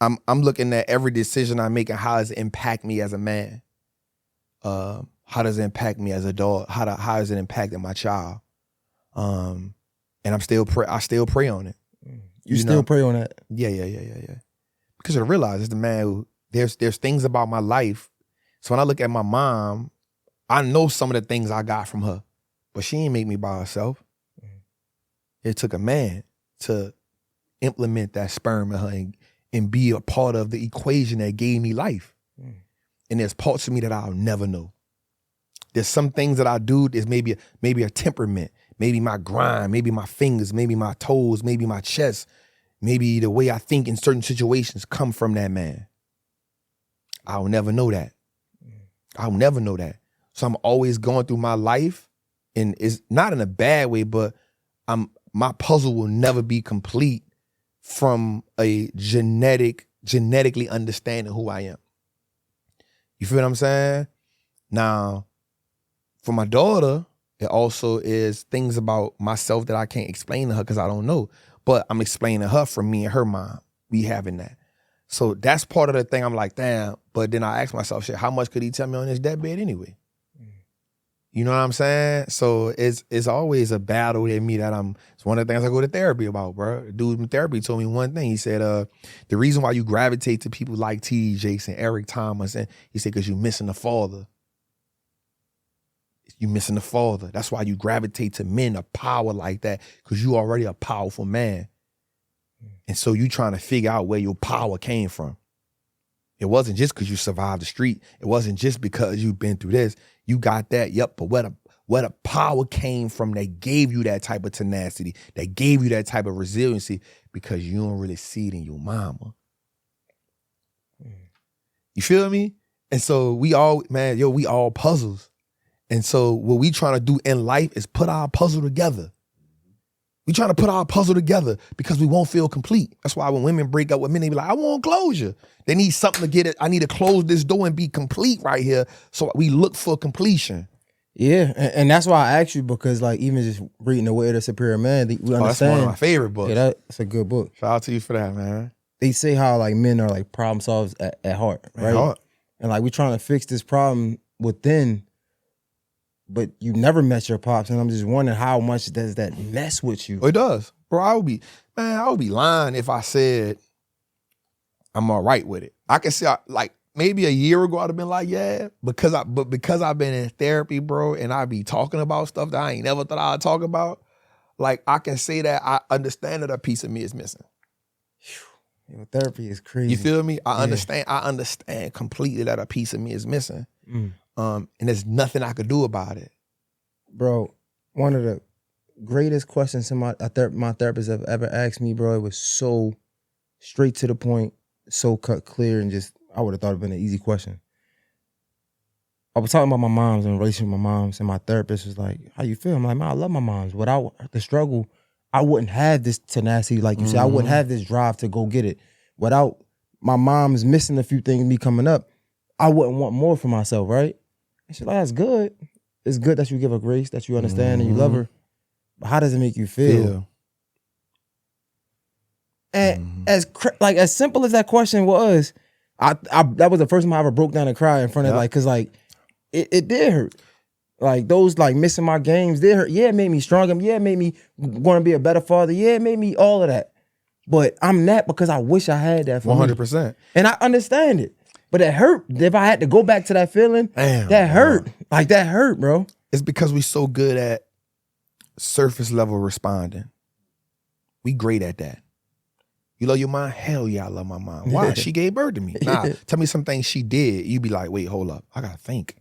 Speaker 2: I'm looking at every decision I make and how does it impact me as a man? How does it impact me as a dog? How is it impacting my child? And I still pray on it.
Speaker 1: You still pray on that?
Speaker 2: Yeah. Because I realize it's the man who there's things about my life. So when I look at my mom, I know some of the things I got from her, but she ain't make me by herself. It took a man to implement that sperm in her and be a part of the equation that gave me life. And there's parts of me that I'll never know. There's some things that I do, there's maybe a temperament, maybe my grind, maybe my fingers, maybe my toes, maybe my chest, maybe the way I think in certain situations come from that man. I'll never know that. I'll never know that. So I'm always going through my life, and it's not in a bad way, but my puzzle will never be complete from a genetically understanding who I am. You feel what I'm saying? Now, for my daughter, it also is things about myself that I can't explain to her because I don't know. But I'm explaining to her from me and her mom. We having that. So that's part of the thing. I'm like, damn. But then I ask myself, shit, how much could he tell me on his deathbed anyway? You know what I'm saying? So it's always a battle with me that it's one of the things I go to therapy about, bro. The dude in therapy told me one thing. He said, the reason why you gravitate to people like T.D. Jakes and Eric Thomas, and he said, because you're missing the father. You're missing the father. That's why you gravitate to men of power like that, because you already a powerful man. And so you trying to figure out where your power came from. It wasn't just because you survived the street. It wasn't just because you've been through this. You got that, yep, but where the power came from that gave you that type of tenacity, that gave you that type of resiliency, because you don't really see it in your mama. You feel me? And so we all puzzles. And so what we trying to do in life is put our puzzle together. We trying to put our puzzle together because we won't feel complete. That's why when women break up with men, they be like, I want closure. They need something to get it. I need to close this door and be complete right here. So we look for completion.
Speaker 1: Yeah, and that's why I asked you, because like even just reading The Way of the Superior Man, we understand.
Speaker 2: That's one of my favorite books.
Speaker 1: Yeah, that's a good book.
Speaker 2: Shout out to you for that, man.
Speaker 1: They say how like men are like problem solvers at heart, right? At heart. And like we trying to fix this problem within, but you never met your pops, and I'm just wondering how much does that mess with you?
Speaker 2: It does. Bro, I would be lying if I said I'm all right with it. I can say like maybe a year ago I'd have been like, yeah, because I've been in therapy, bro, and I be talking about stuff that I ain't never thought I'd talk about. Like I can say that I understand that a piece of me is missing.
Speaker 1: Yo, therapy is crazy.
Speaker 2: You feel me? I understand completely that a piece of me is missing. And there's nothing I could do about it.
Speaker 1: Bro, one of the greatest questions my therapist have ever asked me, bro, it was so straight to the point, so cut clear, and just, I would have thought it would been an easy question. I was talking about my moms and relationship with my moms, and my therapist was like, how you feel? I'm like, man, I love my moms. Without the struggle, I wouldn't have this tenacity, like you said. I wouldn't have this drive to go get it. Without my mom's missing a few things, me coming up, I wouldn't want more for myself, right? And she's like, that's good. It's good that you give her grace, that you understand and you love her. But how does it make you feel? And as simple as that question was, I that was the first time I ever broke down and cried in front of cause it did hurt. Like those missing my games did hurt. Yeah, it made me stronger. Yeah, it made me want to be a better father. Yeah, it made me all of that. But I'm that because I wish I had that for
Speaker 2: 100%.
Speaker 1: me. And I understand it. But it hurt. If I had to go back to that feeling, that hurt. Like that hurt, bro.
Speaker 2: It's because we so good at surface level responding. We great at that. You love your mom? Hell yeah, I love my mom. Why? She gave birth to me. Nah, tell me some things she did. You be like, wait, hold up. I gotta think.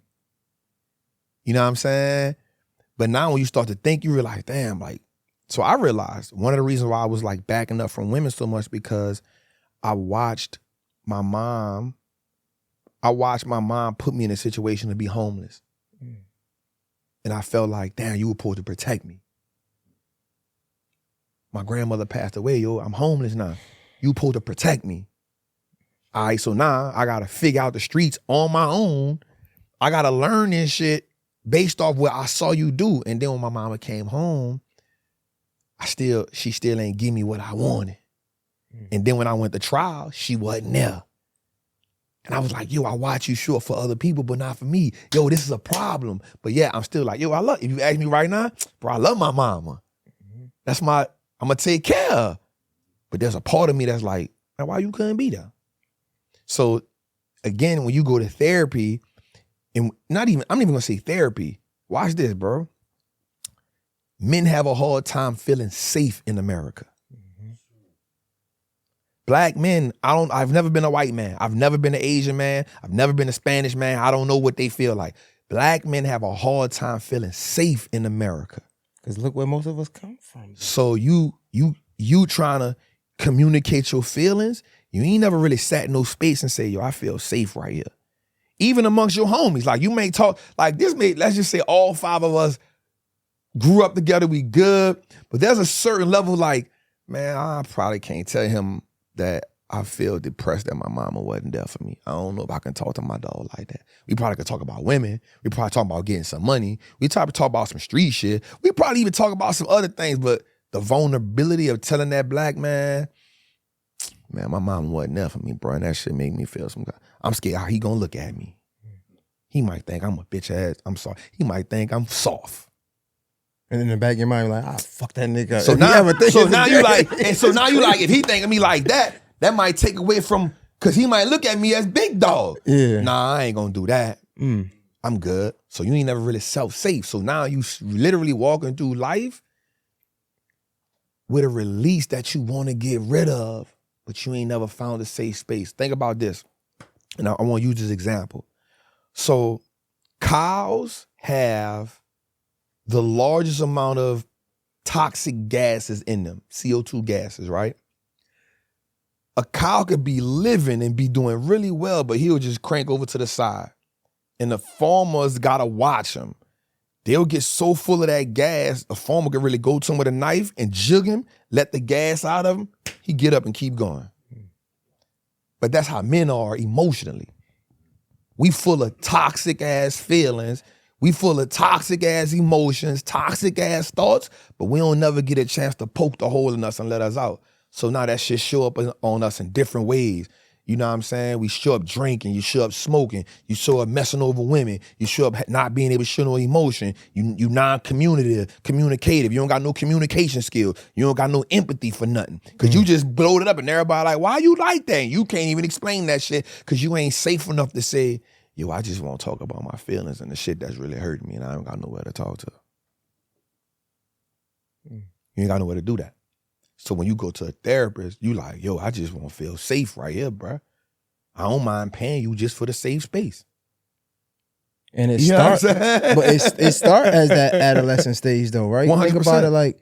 Speaker 2: You know what I'm saying? But now when you start to think, you realize, damn, so I realized one of the reasons why I was backing up from women so much because I watched my mom put me in a situation to be homeless. And I felt like, damn, you were supposed to protect me. My grandmother passed away, yo, I'm homeless now. You supposed to protect me. All right, so now I gotta figure out the streets on my own. I gotta learn this shit based off what I saw you do. And then when my mama came home, she still ain't give me what I wanted. And then when I went to trial, she wasn't there. And I was like, yo, I watch you show up for other people, but not for me. Yo, this is a problem. But yeah, I'm still like, yo, if you ask me right now, bro, I love my mama. That's I'm gonna take care of her. But there's a part of me that's like, why you couldn't be there? So again, when you go to therapy, and I'm not even gonna say therapy. Watch this, bro. Men have a hard time feeling safe in America. Black men, I've never been a white man. I've never been an Asian man. I've never been a Spanish man. I don't know what they feel like. Black men have a hard time feeling safe in America.
Speaker 1: Because look where most of us come from.
Speaker 2: So you trying to communicate your feelings, you ain't never really sat in no space and say, yo, I feel safe right here. Even amongst your homies, you may talk, let's just say all 5 of us grew up together, we good, but there's a certain level man, I probably can't tell him that I feel depressed that my mama wasn't there for me. I don't know if I can talk to my dog like that. We probably could talk about women. We probably talk about getting some money. We probably talk about some street shit. We probably even talk about some other things, but the vulnerability of telling that black man, my mama wasn't there for me, bro, and that shit make me feel some kind. I'm scared how he gonna look at me. He might think I'm a bitch ass. I'm sorry. He might think I'm soft.
Speaker 1: And in the back of your mind, you're like, fuck that nigga.
Speaker 2: So now you like, if he think of me like that, that might take away from, because he might look at me as big dog.
Speaker 1: Yeah.
Speaker 2: Nah, I ain't gonna do that. I'm good. So you ain't never really self-safe. So now you literally walking through life with a release that you want to get rid of, but you ain't never found a safe space. Think about this. And I want to use this example. So cows have the largest amount of toxic gases in them, CO2 gases, right? A cow could be living and be doing really well, but he'll just crank over to the side. And the farmers gotta watch him. They'll get so full of that gas, a farmer could really go to him with a knife and jig him, let the gas out of him, he get up and keep going. But that's how men are emotionally. We full of toxic ass feelings. We full of toxic ass emotions, toxic ass thoughts, but we don't never get a chance to poke the hole in us and let us out. So now that shit show up on us in different ways. You know what I'm saying? We show up drinking, you show up smoking, you show up messing over women, you show up not being able to show no emotion, you communicative, you don't got no communication skills, you don't got no empathy for nothing. Cause you just blowed it up and everybody like, why you like that? You can't even explain that shit cause you ain't safe enough to say, yo, I just want to talk about my feelings and the shit that's really hurting me and I don't got nowhere to talk to. You ain't got nowhere to do that. So when you go to a therapist, you like, yo, I just want to feel safe right here, bro. I don't mind paying you just for the safe space.
Speaker 1: And it starts, but it starts as that adolescent stage though, right?
Speaker 2: 100%.
Speaker 1: Think about it like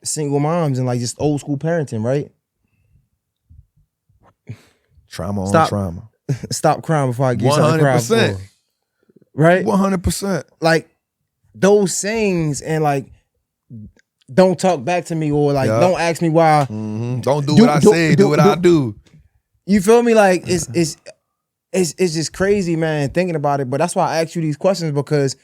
Speaker 1: single moms and like just old school parenting, right?
Speaker 2: Trauma on trauma.
Speaker 1: Stop crying before I get something to cry for. Right?
Speaker 2: 100%.
Speaker 1: Like those sayings and like, don't talk back to me or like, don't ask me why.
Speaker 2: Don't do what I say, do what I do.
Speaker 1: You feel me? Like it's it's just crazy, man, thinking about it. But that's why I asked you these questions, because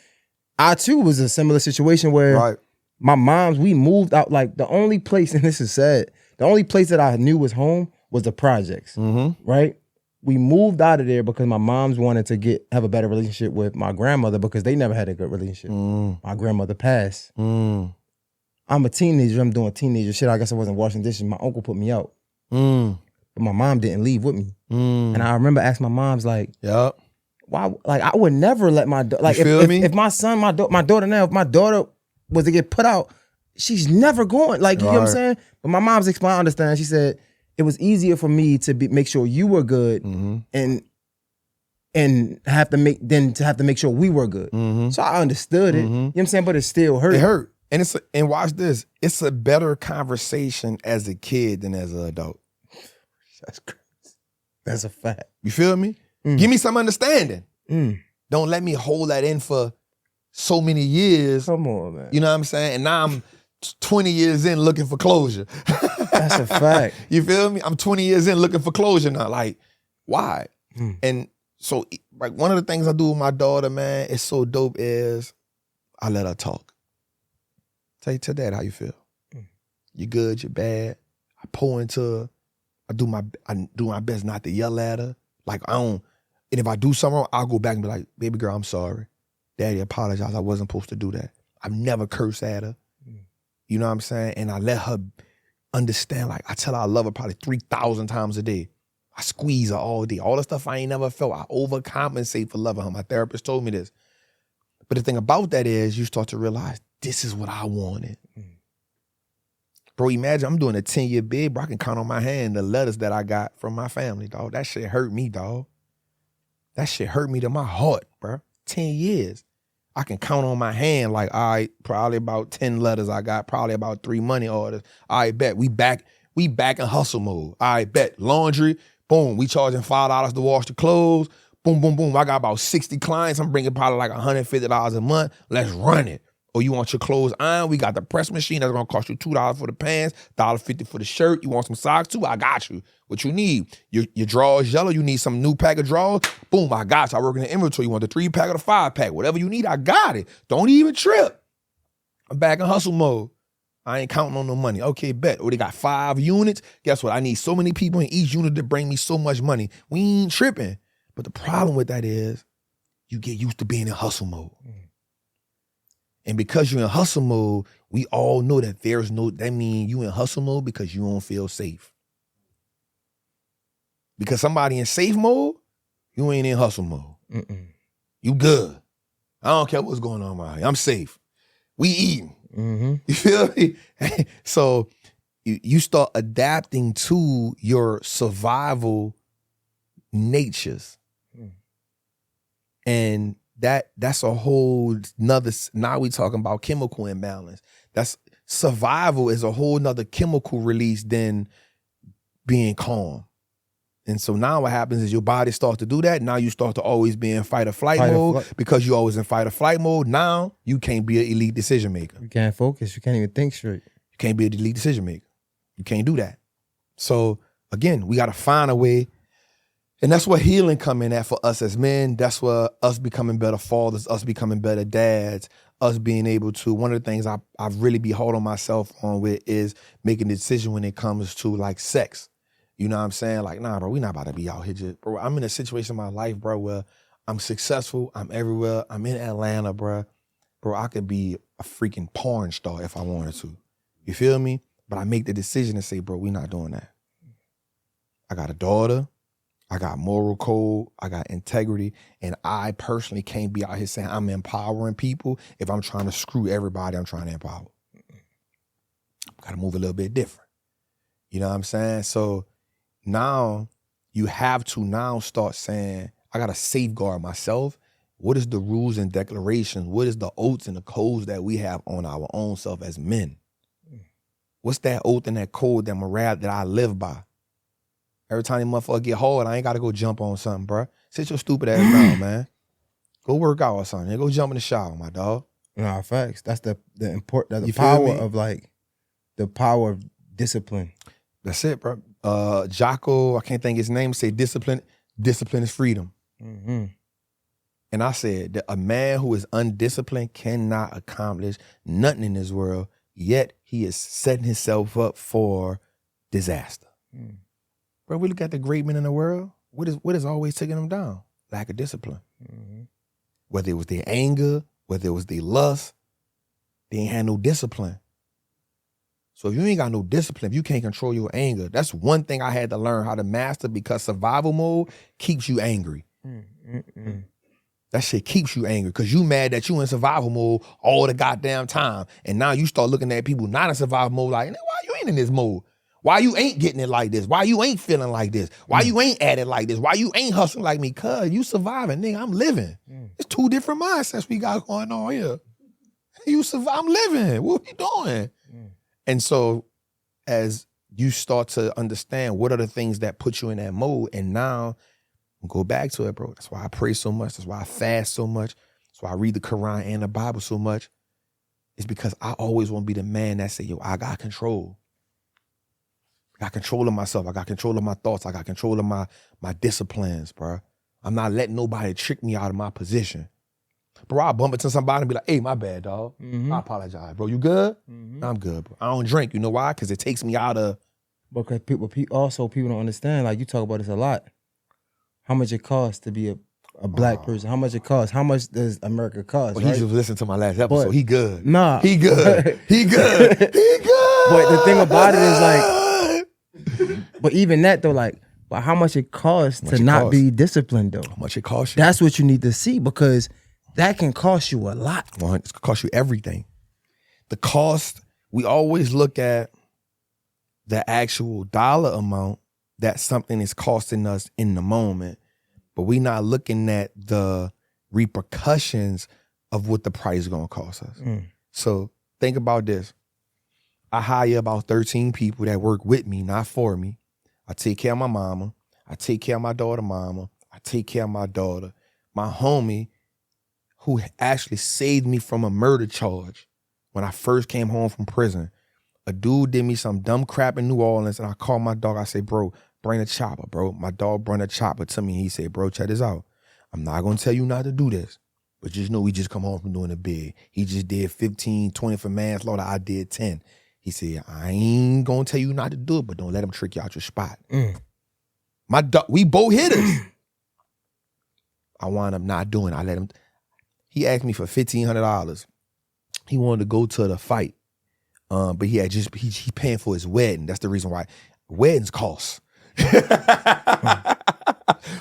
Speaker 1: I too was in a similar situation where my mom's, we moved out. Like the only place, and this is sad, the only place that I knew was home was the projects, right? We moved out of there because my mom's wanted to have a better relationship with my grandmother because they never had a good relationship. My grandmother passed. I'm a teenager. I'm doing teenager shit. I guess I wasn't washing dishes. My uncle put me out. But my mom didn't leave with me. And I remember asking my mom's like, why? Like I would never let my like if my son, my daughter now, if my daughter was to get put out, she's never going. Like you know what I'm saying? But my mom's explained, I understand. She said it was easier for me to make sure you were good and have to make sure we were good. So I understood it. You know what I'm saying? But it still hurt.
Speaker 2: It hurt. And watch this. It's a better conversation as a kid than as an adult.
Speaker 1: That's crazy. That's a fact.
Speaker 2: You feel me? Give me some understanding. Don't let me hold that in for so many years.
Speaker 1: Come on, man.
Speaker 2: You know what I'm saying? And now I'm 20 years in looking for closure.
Speaker 1: That's a fact.
Speaker 2: You feel me? I'm 20 years in looking for closure now. Like, why? And so, like, one of the things I do with my daughter, man, it's so dope is I let her talk. Tell Dad how you feel. You good, you bad. I pour into her. I do my best not to yell at her. Like, and if I do something wrong, I'll go back and be like, baby girl, I'm sorry. Daddy, apologize. I wasn't supposed to do that. I've never cursed at her. You know what I'm saying? And I let her understand, like, I tell her I love her probably 3,000 times a day. I squeeze her all day. All the stuff I ain't never felt. I overcompensate for loving her. My therapist told me this. But the thing about that is you start to realize this is what I wanted. Bro, imagine I'm doing a 10-year bid, bro. I can count on my hand the letters that I got from my family, dog. That shit hurt me, dog. That shit hurt me to my heart, bro. 10 years. I can count on my hand, like, all right, probably about 10 letters I got, probably about 3 money orders. All right, bet. We back in hustle mode. All right, bet. Laundry, boom. We charging $5 to wash the clothes. Boom, boom, boom. I got about 60 clients. I'm bringing probably like $150 a month. Let's run it. Or you want your clothes ironed? We got the press machine that's gonna cost you $2 for the pants, $1.50 for the shirt. You want some socks too? I got you. What you need? Your drawers yellow, you need some new pack of drawers? Boom, I got you. I work in the inventory. You want the 3-pack or the 5-pack? Whatever you need, I got it. Don't even trip. I'm back in hustle mode. I ain't counting on no money. Okay, bet. Oh, they got 5 units. Guess what? I need so many people in each unit to bring me so much money. We ain't tripping. But the problem with that is you get used to being in hustle mode. And because you're in hustle mode, we all know that that means you in hustle mode because you don't feel safe. Because somebody in safe mode, you ain't in hustle mode. You good. I don't care what's going on around here. I'm safe. We eating. You feel me? So you start adapting to your survival natures. And that's a whole nother, now we talking about chemical imbalance. That's survival is a whole nother chemical release than being calm. And so now what happens is your body starts to do that. Now you start to always be in fight or flight mode. Because you're always in fight or flight mode. Now you can't be an elite decision maker.
Speaker 1: You can't focus. You can't even think straight.
Speaker 2: You can't be an elite decision maker. You can't do that. So again, we got to find a way. And that's where healing come in at for us as men. That's where us becoming better fathers, us becoming better dads, us being able to, one of the things I really be hard on myself on with is making a decision when it comes to like sex. You know what I'm saying? Like, nah, bro, we not about to be out here just, bro, I'm in a situation in my life, bro, where I'm successful, I'm everywhere, I'm in Atlanta, bro. Bro, I could be a freaking porn star if I wanted to. You feel me? But I make the decision to say, bro, we not doing that. I got a daughter. I got moral code, I got integrity, and I personally can't be out here saying I'm empowering people if I'm trying to screw everybody I'm trying to empower. Got to move a little bit different. You know what I'm saying? So now you have to now start saying, I got to safeguard myself. What is the rules and declarations? What is the oaths and the codes that we have on our own self as men? What's that oath and that code, that morale that I live by? Every time the motherfucker get hard, I ain't got to go jump on something, bro. Sit your stupid ass down, man. Go work out or something. Go jump in the shower, my dog.
Speaker 1: Nah, facts. That's the power of like, the power of discipline.
Speaker 2: That's it, bro. Jocko, I can't think his name, say discipline is freedom.
Speaker 1: Mm-hmm.
Speaker 2: And I said that a man who is undisciplined cannot accomplish nothing in this world, yet he is setting himself up for disaster.
Speaker 1: Mm.
Speaker 2: Bro, we look at the great men in the world. What is always taking them down? Lack of discipline.
Speaker 1: Mm-hmm.
Speaker 2: Whether it was their anger, whether it was their lust, they ain't had no discipline. So if you ain't got no discipline, if you can't control your anger, that's one thing I had to learn how to master, because survival mode keeps you angry.
Speaker 1: Mm-mm.
Speaker 2: That shit keeps you angry because you mad that you in survival mode all the goddamn time. And now you start looking at people not in survival mode like, why you ain't in this mode? Why you ain't getting it like this? Why you ain't feeling like this? Why you ain't at it like this? Why you ain't hustling like me? Cuz you surviving, nigga, I'm living. It's two different mindsets we got going on here. You survive, I'm living. What we doing? And so as you start to understand what are the things that put you in that mode, and now go back to it, bro. That's why I pray so much. That's why I fast so much. That's why I read the Quran and the Bible so much. It's because I always want to be the man that say, yo, I got control. I got control of myself. I got control of my thoughts. I got control of my disciplines, bro. I'm not letting nobody trick me out of my position. Bro, I'll bump into somebody and be like, hey, my bad, dog.
Speaker 1: Mm-hmm.
Speaker 2: I apologize. Bro, you good?
Speaker 1: Mm-hmm.
Speaker 2: I'm good, bro. I don't drink. You know why? Because it takes me out of...
Speaker 1: Because people don't understand, like you talk about this a lot, how much it costs to be a black person, how much it costs, how much does America cost,
Speaker 2: Well,
Speaker 1: right?
Speaker 2: he just listened to my last episode.
Speaker 1: But,
Speaker 2: he good.
Speaker 1: Nah.
Speaker 2: He good. He good. He good.
Speaker 1: But the thing about it is like, but even that though, like, but how much it costs to not be disciplined though?
Speaker 2: How much it costs you?
Speaker 1: That's what you need to see, because that can cost you a lot.
Speaker 2: Well, it's gonna cost you everything. The cost, we always look at the actual dollar amount that something is costing us in the moment, but we not looking at the repercussions of what the price is gonna cost us. So think about this. I hire about 13 people that work with me, not for me. I take care of my mama. I take care of my daughter mama. I take care of my daughter. My homie, who actually saved me from a murder charge when I first came home from prison. A dude did me some dumb crap in New Orleans, and I called my dog. I said, bro, bring a chopper, bro. My dog brought a chopper to me. He said, bro, check this out. I'm not going to tell you not to do this, but just know we just come home from doing a bid. He just did 15, 20 for manslaughter. I did 10. He said, I ain't going to tell you not to do it, but don't let him trick you out your spot. My dog, we both hitters. I wound up not doing it. I let him. He asked me for $1,500. He wanted to go to the fight. But he paying for his wedding. That's the reason why. Weddings cost.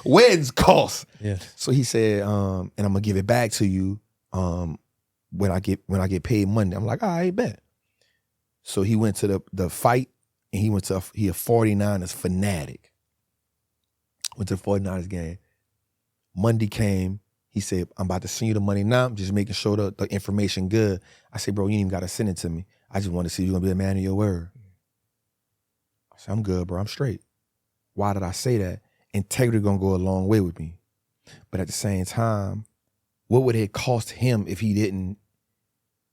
Speaker 2: Weddings cost.
Speaker 1: Yes.
Speaker 2: So he said, and I'm gonna give it back to you when I get paid Monday. I'm like, all right, bet. So he went to the fight, and he a 49ers fanatic. Went to the 49ers game. Monday came. He said, I'm about to send you the money now. I'm just making sure the information good. I said, bro, you ain't even got to send it to me. I just want to see if you're going to be a man of your word. I said, I'm good, bro. I'm straight. Why did I say that? Integrity going to go a long way with me. But at the same time, what would it cost him if he didn't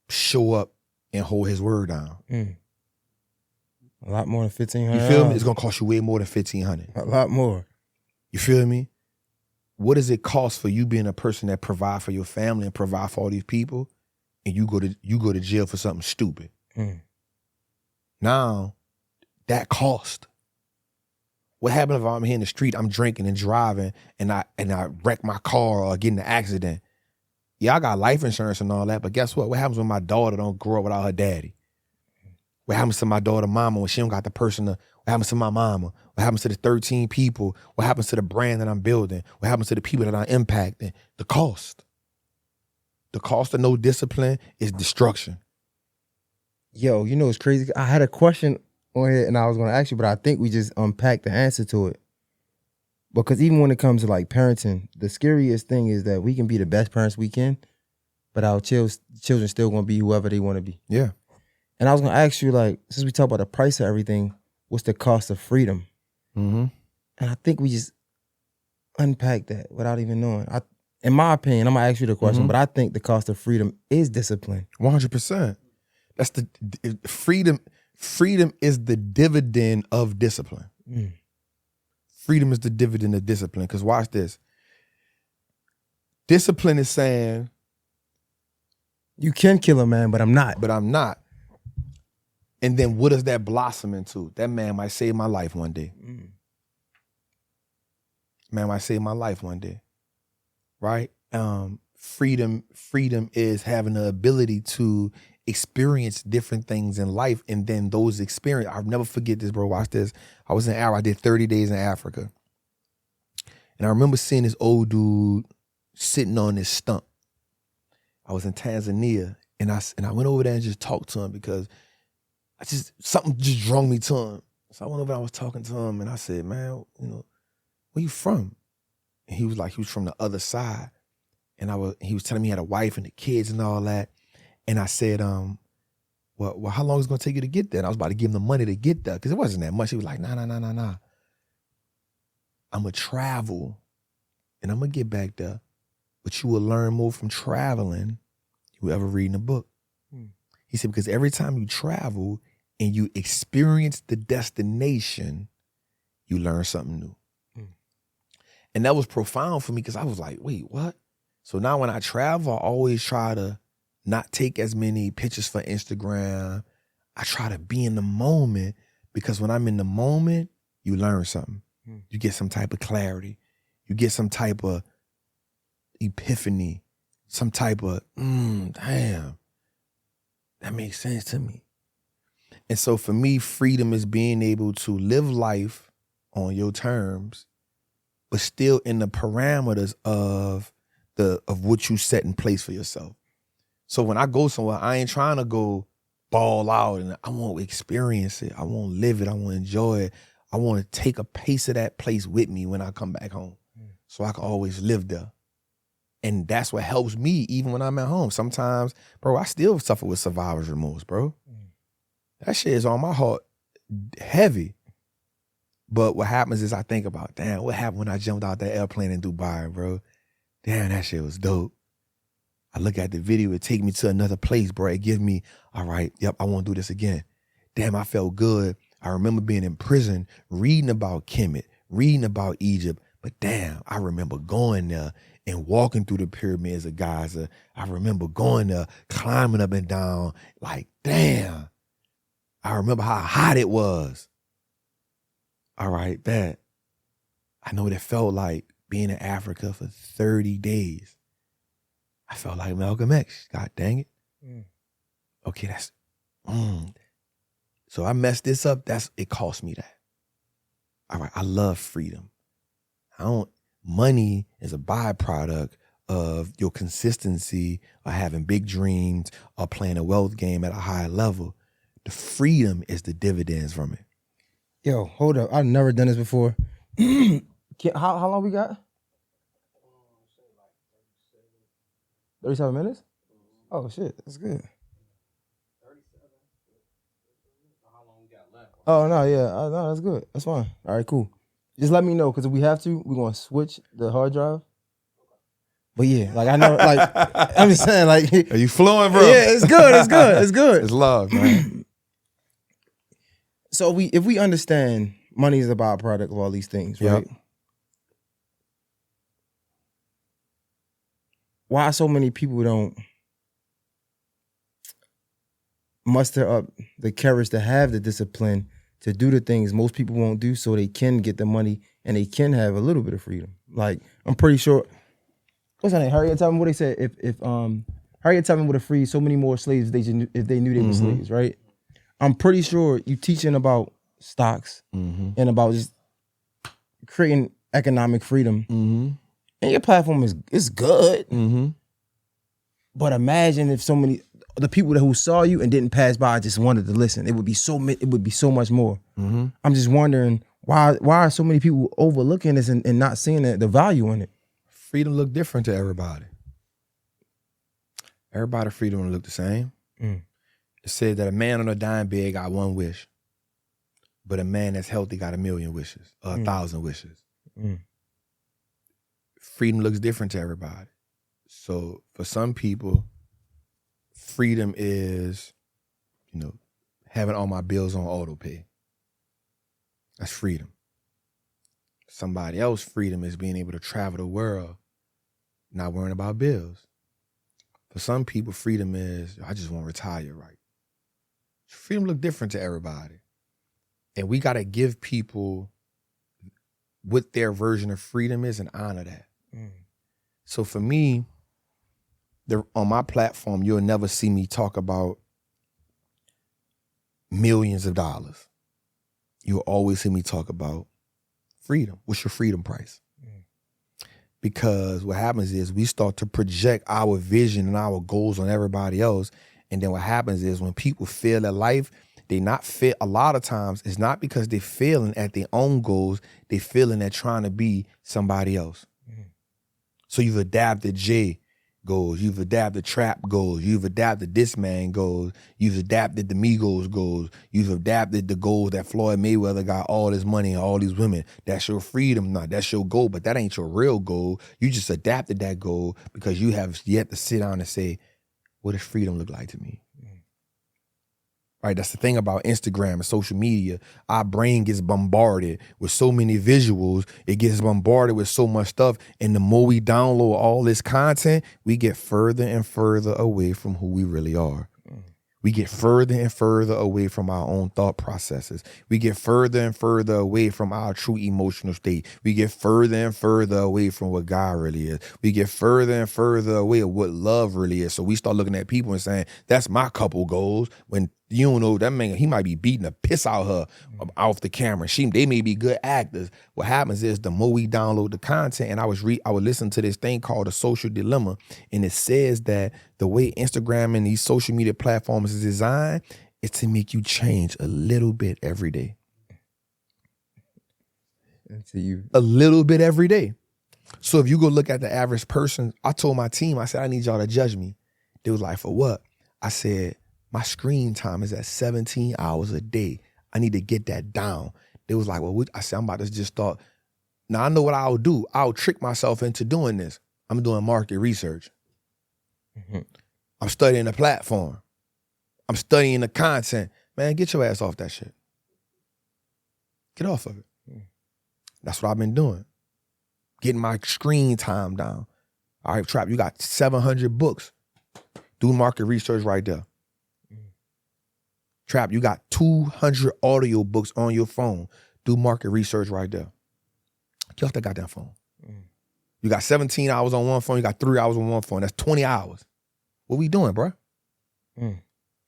Speaker 2: show up and hold his word down?
Speaker 1: A lot more than $1,500.
Speaker 2: You feel me? It's going to cost you way more than $1,500.
Speaker 1: A lot more.
Speaker 2: You feel me? What does it cost for you being a person that provide for your family and provide for all these people, and you go to jail for something stupid? Now, that cost. What happens if I'm here in the street, I'm drinking and driving, and I wreck my car or get in an accident? Yeah, I got life insurance and all that, but guess what? What happens when my daughter don't grow up without her daddy? What happens to my daughter mama when she don't got the person to... What happens to my mama? What happens to the 13 people? What happens to the brand that I'm building? What happens to the people that I'm impacting? The cost. The cost of no discipline is destruction.
Speaker 1: Yo, you know what's crazy? I had a question on here and I was going to ask you, but I think we just unpacked the answer to it. Because even when it comes to like parenting, the scariest thing is that we can be the best parents we can, but our children still going to be whoever they want to be.
Speaker 2: Yeah.
Speaker 1: And I was going to ask you, like, since we talk about the price of everything, what's the cost of freedom? And I think we just unpacked that without even knowing. In my opinion, I'm going to ask you the question, but I think the cost of freedom is discipline.
Speaker 2: 100%. That's the freedom. Freedom is the dividend of discipline. Freedom is the dividend of discipline. Because watch this. Discipline is saying,
Speaker 1: you can kill a man, but I'm not.
Speaker 2: but I'm not. And then what does that blossom into? That man might save my life one day. Man might save my life one day. Right? Freedom is having the ability to experience different things in life, and then those experience, I'll never forget this, bro. Watch this. I was in Africa. I did 30 days in Africa. And I remember seeing this old dude sitting on this stump. I was in Tanzania, and I went over there and just talked to him because something just drew me to him. So I went over there, I was talking to him, and I said, man, where you from? And he was like, he was from the other side. And he was telling me he had a wife and the kids and all that. And I said, well, how long is it gonna take you to get there? And I was about to give him the money to get there, because it wasn't that much. He was like, nah. I'm gonna travel and I'm gonna get back there, but you will learn more from traveling you ever reading a book. He said, because every time you travel and you experience the destination, you learn something new. And that was profound for me, because I was like, wait, what? So now when I travel, I always try to not take as many pictures for Instagram. I try to be in the moment, because when I'm in the moment, you learn something. You get some type of clarity. You get some type of epiphany, some type of, damn, that makes sense to me. And so for me, freedom is being able to live life on your terms, but still in the parameters of what you set in place for yourself. So when I go somewhere, I ain't trying to go ball out, and I want to experience it. I want to live it. I want to enjoy it. I want to take a piece of that place with me when I come back home, so I can always live there. And that's what helps me even when I'm at home. Sometimes, bro, I still suffer with survivor's remorse, bro. That shit is on my heart heavy. But what happens is I think about, damn, what happened when I jumped out that airplane in Dubai, bro? Damn, that shit was dope. I look at the video, it take me to another place, bro. It give me, all right, yep, I want to do this again. Damn, I felt good. I remember being in prison, reading about Kemet, reading about Egypt, but damn, I remember going there and walking through the pyramids of Gaza. I remember going there, climbing up and down, like, damn. I remember how hot it was. All right, that. I know what it felt like being in Africa for 30 days. I felt like Malcolm X, God dang it. Okay, that's, So I messed this up, it cost me that. All right, I love freedom. Money is a byproduct of your consistency, or having big dreams, or playing a wealth game at a high level. The freedom is the dividends from it.
Speaker 1: Yo, hold up. I've never done this before. How long we got? 37 minutes? Oh, shit. That's good. Oh, no, yeah. No, that's good. That's fine. All right, cool. Just let me know, because if we have to, we're going to switch the hard drive. But yeah, like I know, like I'm just saying, like,
Speaker 2: are you flowing, bro?
Speaker 1: Yeah, it's good. It's good. It's good.
Speaker 2: It's love, man.
Speaker 1: So if we understand money is a byproduct of all these things, right? Yep. Why so many people don't muster up the courage to have the discipline to do the things most people won't do, so they can get the money and they can have a little bit of freedom? Like, I'm pretty sure, what's her name? Harriet Tubman, what they said, if Harriet Tubman would have freed so many more slaves if they knew they were slaves, right? I'm pretty sure you teaching about stocks and about just creating economic freedom. And your platform is good. But imagine if the people who saw you and didn't pass by just wanted to listen. It would be so much more. I'm just wondering why are so many people overlooking this and not seeing the value in it?
Speaker 2: Freedom look different to everybody. Everybody's freedom don't look the same. It said that a man on a dying bed got one wish, but a man that's healthy got 1,000,000 wishes, or 1,000 wishes. Freedom looks different to everybody. So for some people, freedom is, having all my bills on auto pay. That's freedom. Somebody else's freedom is being able to travel the world, not worrying about bills. For some people, freedom is, I just want to retire, right? Freedom look different to everybody. And we got to give people what their version of freedom is and honor that. So for me, on my platform, you'll never see me talk about millions of dollars. You'll always hear me talk about freedom. What's your freedom price? Because what happens is we start to project our vision and our goals on everybody else. And then what happens is when people fail at life, they not fail. A lot of times it's not because they're failing at their own goals. They're failing at trying to be somebody else. So you've adapted Jay goals. You've adapted Trap goals. You've adapted this man goals. You've adapted the Migos goals. You've adapted the goals that Floyd Mayweather got all this money and all these women. That's your freedom. Not that's your goal, but that ain't your real goal. You just adapted that goal because you have yet to sit down and say, what does freedom look like to me? Right, that's the thing about Instagram and social media. Our brain gets bombarded with so many visuals. It gets bombarded with so much stuff. And the more we download all this content, we get further and further away from who we really are. We get further and further away from our own thought processes. We get further and further away from our true emotional state. We get further and further away from what God really is. We get further and further away of what love really is. So we start looking at people and saying, that's my couple goals. When you don't know, that man, he might be beating the piss out of her off the camera. They may be good actors. What happens is the more we download the content, and I would listen to this thing called The Social Dilemma, and it says that the way Instagram and these social media platforms is designed is to make you change a little bit every day. A little bit every day. So if you go look at the average person, I told my team, I said, I need y'all to judge me. They was like, for what? I said, my screen time is at 17 hours a day. I need to get that down. They was like, well, I said, I'm about to just start. Now I know what I'll do. I'll trick myself into doing this. I'm doing market research. I'm studying the platform. I'm studying the content. Man, get your ass off that shit. Get off of it. That's what I've been doing. Getting my screen time down. All right, Trap, you got 700 books. Do market research right there. Trap, you got 200 audio books on your phone. Do market research right there. Get off that goddamn phone. You got 17 hours on one phone. You got 3 hours on one phone. That's 20 hours. What we doing, bro? You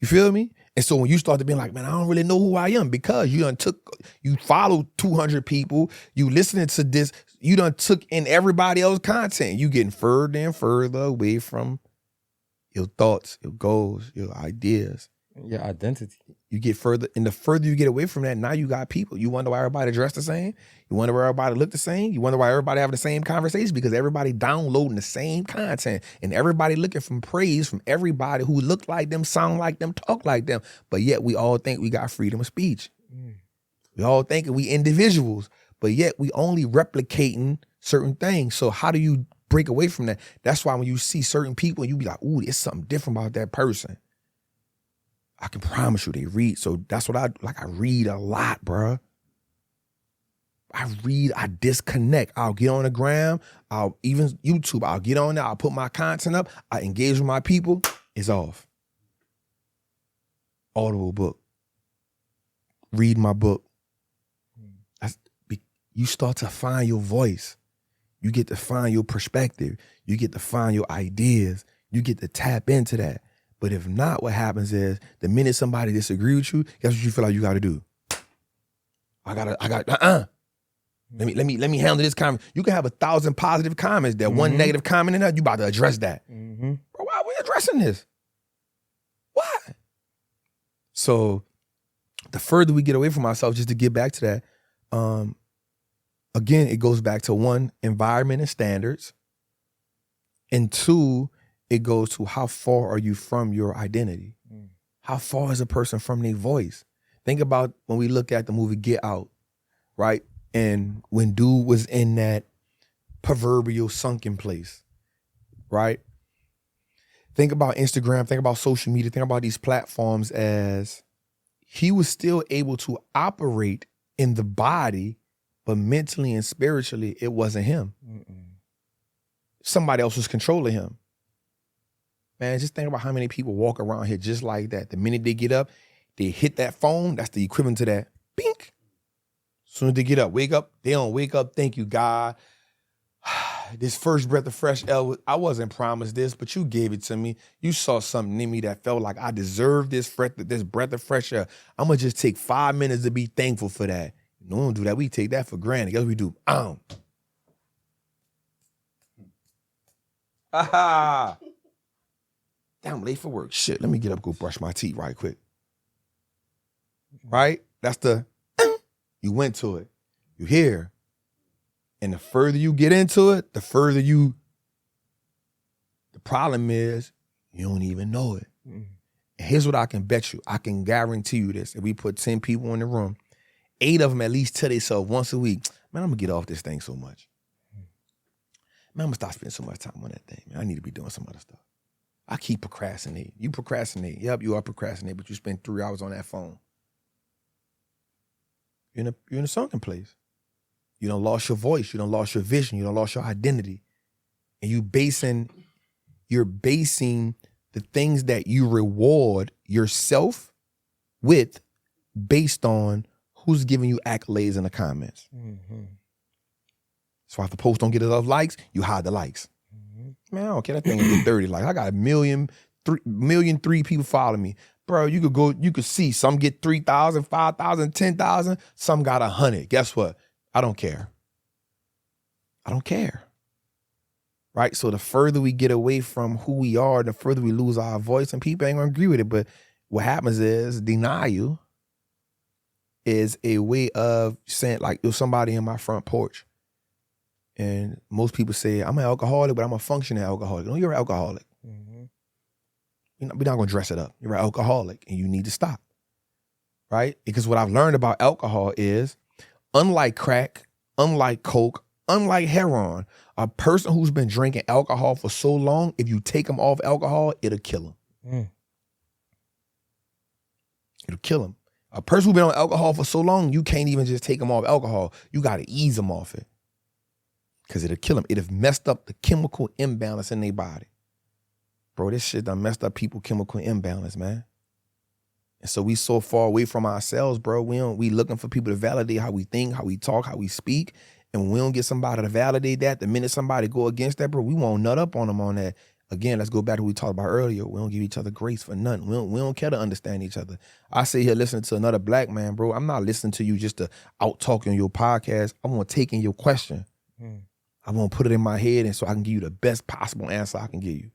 Speaker 2: feel me? And so when you start to be like, man, I don't really know who I am because you followed 200 people. You listening to this. You done took in everybody else's content. You getting further and further away from your thoughts, your goals, your ideas.
Speaker 1: Your identity.
Speaker 2: You get further, and the further you get away from that, now you got people. You wonder why everybody dressed the same. You wonder why everybody look the same. You wonder why everybody having the same conversation because everybody downloading the same content and everybody looking for praise from everybody who look like them, sound like them, talk like them. But yet we all think we got freedom of speech. We all think we individuals, but yet we only replicating certain things. So how do you break away from that? That's why when you see certain people, you be like, ooh, there's something different about that person. I can promise you they read. So that's what I read a lot, bro. I disconnect. I'll get on the gram. I'll even YouTube. I'll get on there. I'll put my content up. I engage with my people. It's off. Audible book. Read my book. You start to find your voice. You get to find your perspective. You get to find your ideas. You get to tap into that. But if not, what happens is the minute somebody disagree with you, guess what you feel like you got to do? Let me handle this comment. You can have 1,000 positive comments. That one negative comment in there, you about to address that. Bro, why are we addressing this? Why? So the further we get away from ourselves, just to get back to that, again, it goes back to one, environment and standards. And two, it goes to how far are you from your identity? How far is a person from their voice? Think about when we look at the movie Get Out, right? And when dude was in that proverbial sunken place, right? Think about Instagram, think about social media, think about these platforms as he was still able to operate in the body, but mentally and spiritually, it wasn't him. somebody else was controlling him. Man, just think about how many people walk around here just like that. The minute they get up, they hit that phone. That's the equivalent to that. Bink. As soon as they get up, wake up. They don't wake up. Thank you, God. This first breath of fresh air, I wasn't promised this, but you gave it to me. You saw something in me that felt like I deserved this breath of fresh air. I'm going to just take 5 minutes to be thankful for that. No, we don't do that. We take that for granted. Guess what we do? Damn, I'm late for work. Shit, let me get up, go brush my teeth right quick. Right? That's the, you went to it. You here. And the further you get into it, the problem is you don't even know it. Mm-hmm. And here's what I can bet you. I can guarantee you this. If we put 10 people in the room, 8 of them at least tell themselves once a week, man, I'm gonna get off this thing so much. Man, I'm gonna stop spending so much time on that thing. Man, I need to be doing some other stuff. I keep procrastinating. You procrastinate. Yep, you are procrastinating, but you spend 3 hours on that phone. You're in a sunken place. You done lost your voice. You done lost your vision. You done lost your identity. And you're basing the things that you reward yourself with based on who's giving you accolades in the comments. Mm-hmm. So if the post don't get enough likes, you hide the likes. Mm-hmm. Man, I don't care. That thing get 30 likes. I got 1,000,003 people following me. Bro, you could see some get 3,000, 5,000, 10,000. Some got 100. Guess what? I don't care. Right? So the further we get away from who we are, the further we lose our voice, and people ain't gonna agree with it. But what happens is denial is a way of saying, like, there's somebody in my front porch. And most people say, I'm an alcoholic, but I'm a functioning alcoholic. No, you're an alcoholic. Mm-hmm. We're not gonna dress it up. You're an alcoholic and you need to stop. Right? Because what I've learned about alcohol is, unlike crack, unlike coke, unlike heroin, a person who's been drinking alcohol for so long, if you take them off alcohol, it'll kill them. Mm. It'll kill them. A person who's been on alcohol for so long, you can't even just take them off alcohol. You got to ease them off it because it'll kill them. It have messed up the chemical imbalance in their body. Bro, this shit done messed up people's chemical imbalance, man. And so we so far away from ourselves, bro. We looking for people to validate how we think, how we talk, how we speak. And when we don't get somebody to validate that, the minute somebody go against that, bro, we won't nut up on them on that. Again, let's go back to what we talked about earlier. We don't give each other grace for nothing. We don't care to understand each other. I sit here listening to another black man, bro. I'm not listening to you just to out talk on your podcast. I'm going to take in your question. I'm going to put it in my head and so I can give you the best possible answer I can give you.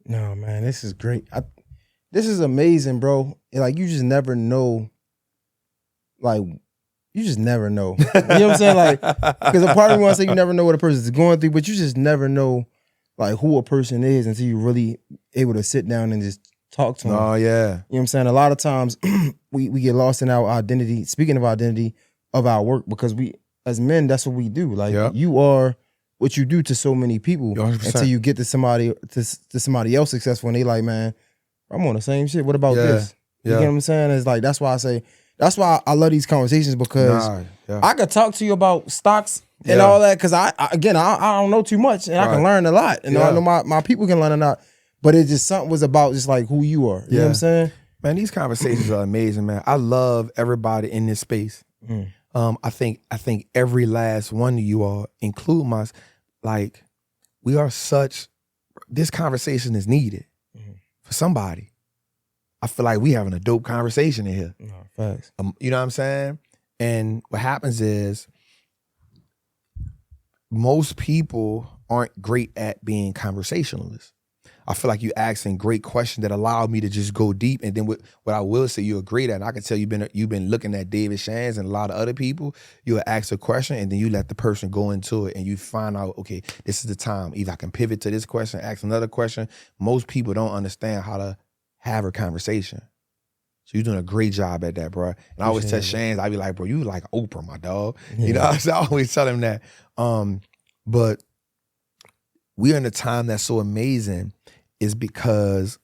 Speaker 1: No, man, this is great. This is amazing, bro. Like, you just never know. Like, you just never know. You know what I'm saying? Like, because a part of me wants to say you never know what a person is going through, but you just never know, like, who a person is until you really able to sit down and just talk to them.
Speaker 2: Oh, yeah.
Speaker 1: You know what I'm saying? A lot of times we get lost in our identity, speaking of identity, of our work, because we, as men, that's what we do. Like, you are what you do to so many people
Speaker 2: 100%.
Speaker 1: Until you get to somebody else successful and they like, man, I'm on the same shit. What about this? You get what I'm saying? It's like, that's why I love these conversations, because I could talk to you about stocks and all that, because I don't know too much, and I can learn a lot. And I know my people can learn a lot. But it just something was about just like who you are. You know what I'm saying?
Speaker 2: Man, these conversations are amazing, man. I love everybody in this space. I think every last one of you all, include my, like, we are such, this conversation is needed for somebody. I feel like we having a dope conversation in here.
Speaker 1: No, facts.
Speaker 2: You know what I'm saying? And what happens is most people aren't great at being conversationalists. I feel like you asking great questions that allow me to just go deep. And then what I will say you're great at, and I can tell you've been looking at David Shands and a lot of other people, you'll ask a question and then you let the person go into it and you find out, okay, this is the time. Either I can pivot to this question, ask another question. Most people don't understand how to have a conversation. So you're doing a great job at that, bro. And I always tell Shands, I be like, bro, you like Oprah, my dog. Yeah. You know, I always tell him that. But we're in a time that's so amazing is because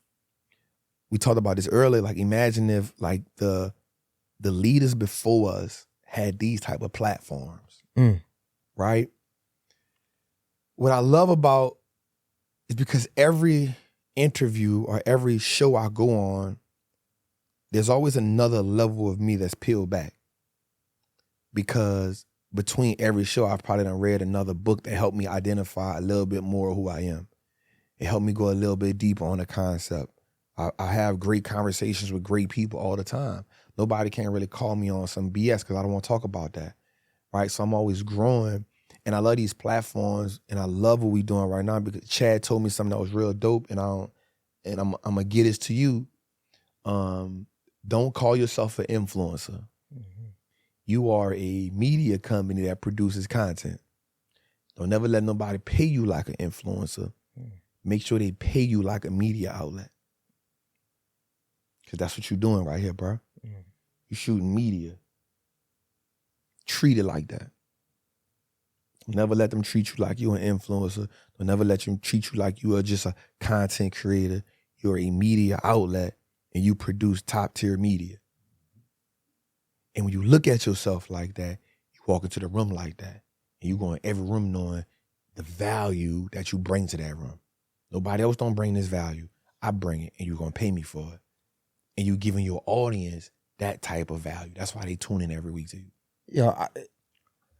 Speaker 2: we talked about this earlier. Like, imagine if like the leaders before us had these type of platforms, right? what I love about is because every interview or every show I go on, there's always another level of me that's peeled back. Because between every show, I've probably done read another book that helped me identify a little bit more of who I am. It helped me go a little bit deeper on the concept. I have great conversations with great people all the time. Nobody can really call me on some BS because I don't want to talk about that, right? So I'm always growing, and I love these platforms, and I love what we're doing right now because Chad told me something that was real dope, and I'm gonna get this to you. Don't call yourself an influencer. Mm-hmm. You are a media company that produces content. Don't never let nobody pay you like an influencer. Make sure they pay you like a media outlet. Because that's what you're doing right here, bro. You're shooting media. Treat it like that. Never let them treat you like you're an influencer. Don't never let them treat you like you are just a content creator. You're a media outlet and you produce top tier media. And when you look at yourself like that, you walk into the room like that. And you go in every room knowing the value that you bring to that room. Nobody else don't bring this value. I bring it and you're going to pay me for it. And you're giving your audience that type of value. That's why they tune in every week to you.
Speaker 1: Yeah,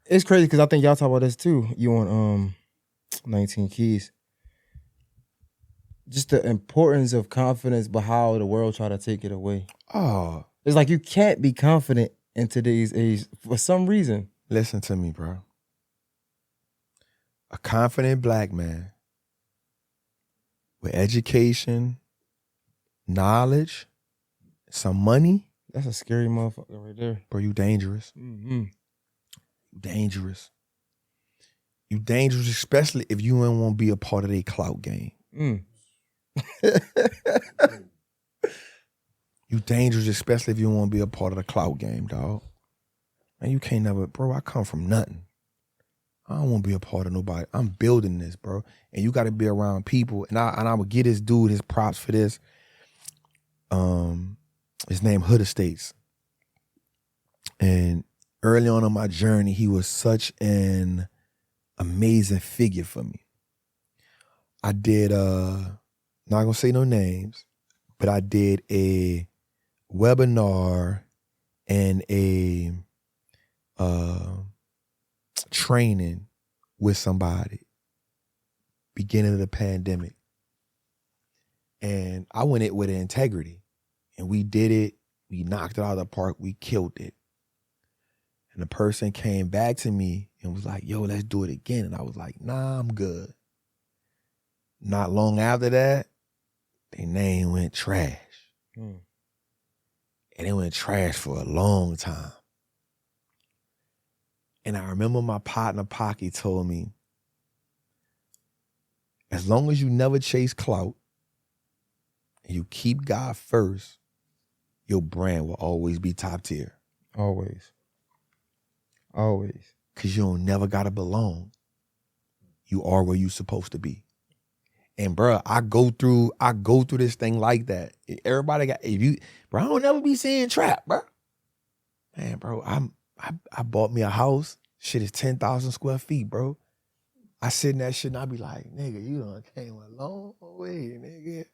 Speaker 1: it's crazy because I think y'all talk about this too. You on 19 Keys. Just the importance of confidence, but how the world try to take it away.
Speaker 2: Oh.
Speaker 1: It's like you can't be confident in today's age for some reason.
Speaker 2: Listen to me, bro. A confident black man with education, knowledge, some money.
Speaker 1: That's a scary motherfucker right there.
Speaker 2: Bro, you dangerous.
Speaker 1: Mm-hmm.
Speaker 2: You dangerous. You dangerous, especially if you don't want to be a part of their clout game. You dangerous, especially if you want to be a part of the clout game, dog. Man, you can't never, bro, I come from nothing. I don't want to be a part of nobody. I'm building this, bro. And you got to be around people. And I would give this dude his props for this. His name Hood Estates. And early on in my journey, he was such an amazing figure for me. I did, not gonna say no names, but I did a webinar and a training with somebody beginning of the pandemic. And I went it with integrity. And we did it. We knocked it out of the park. We killed it. And the person came back to me and was like, yo, let's do it again. And I was like, nah, I'm good. Not long after that, their name went trash. And it went trash for a long time. And I remember my partner, Pocky, told me, as long as you never chase clout and you keep God first, your brand will always be top tier.
Speaker 1: Always. Always.
Speaker 2: Because you don't never got to belong. You are where you supposed to be. And bro, I go through this thing like that. Everybody got, bro, I don't never be saying trap, bro. Man, bro, I bought me a house. Shit is 10,000 square feet, bro. I sit in that shit and I be like, nigga, you done came a long way, nigga.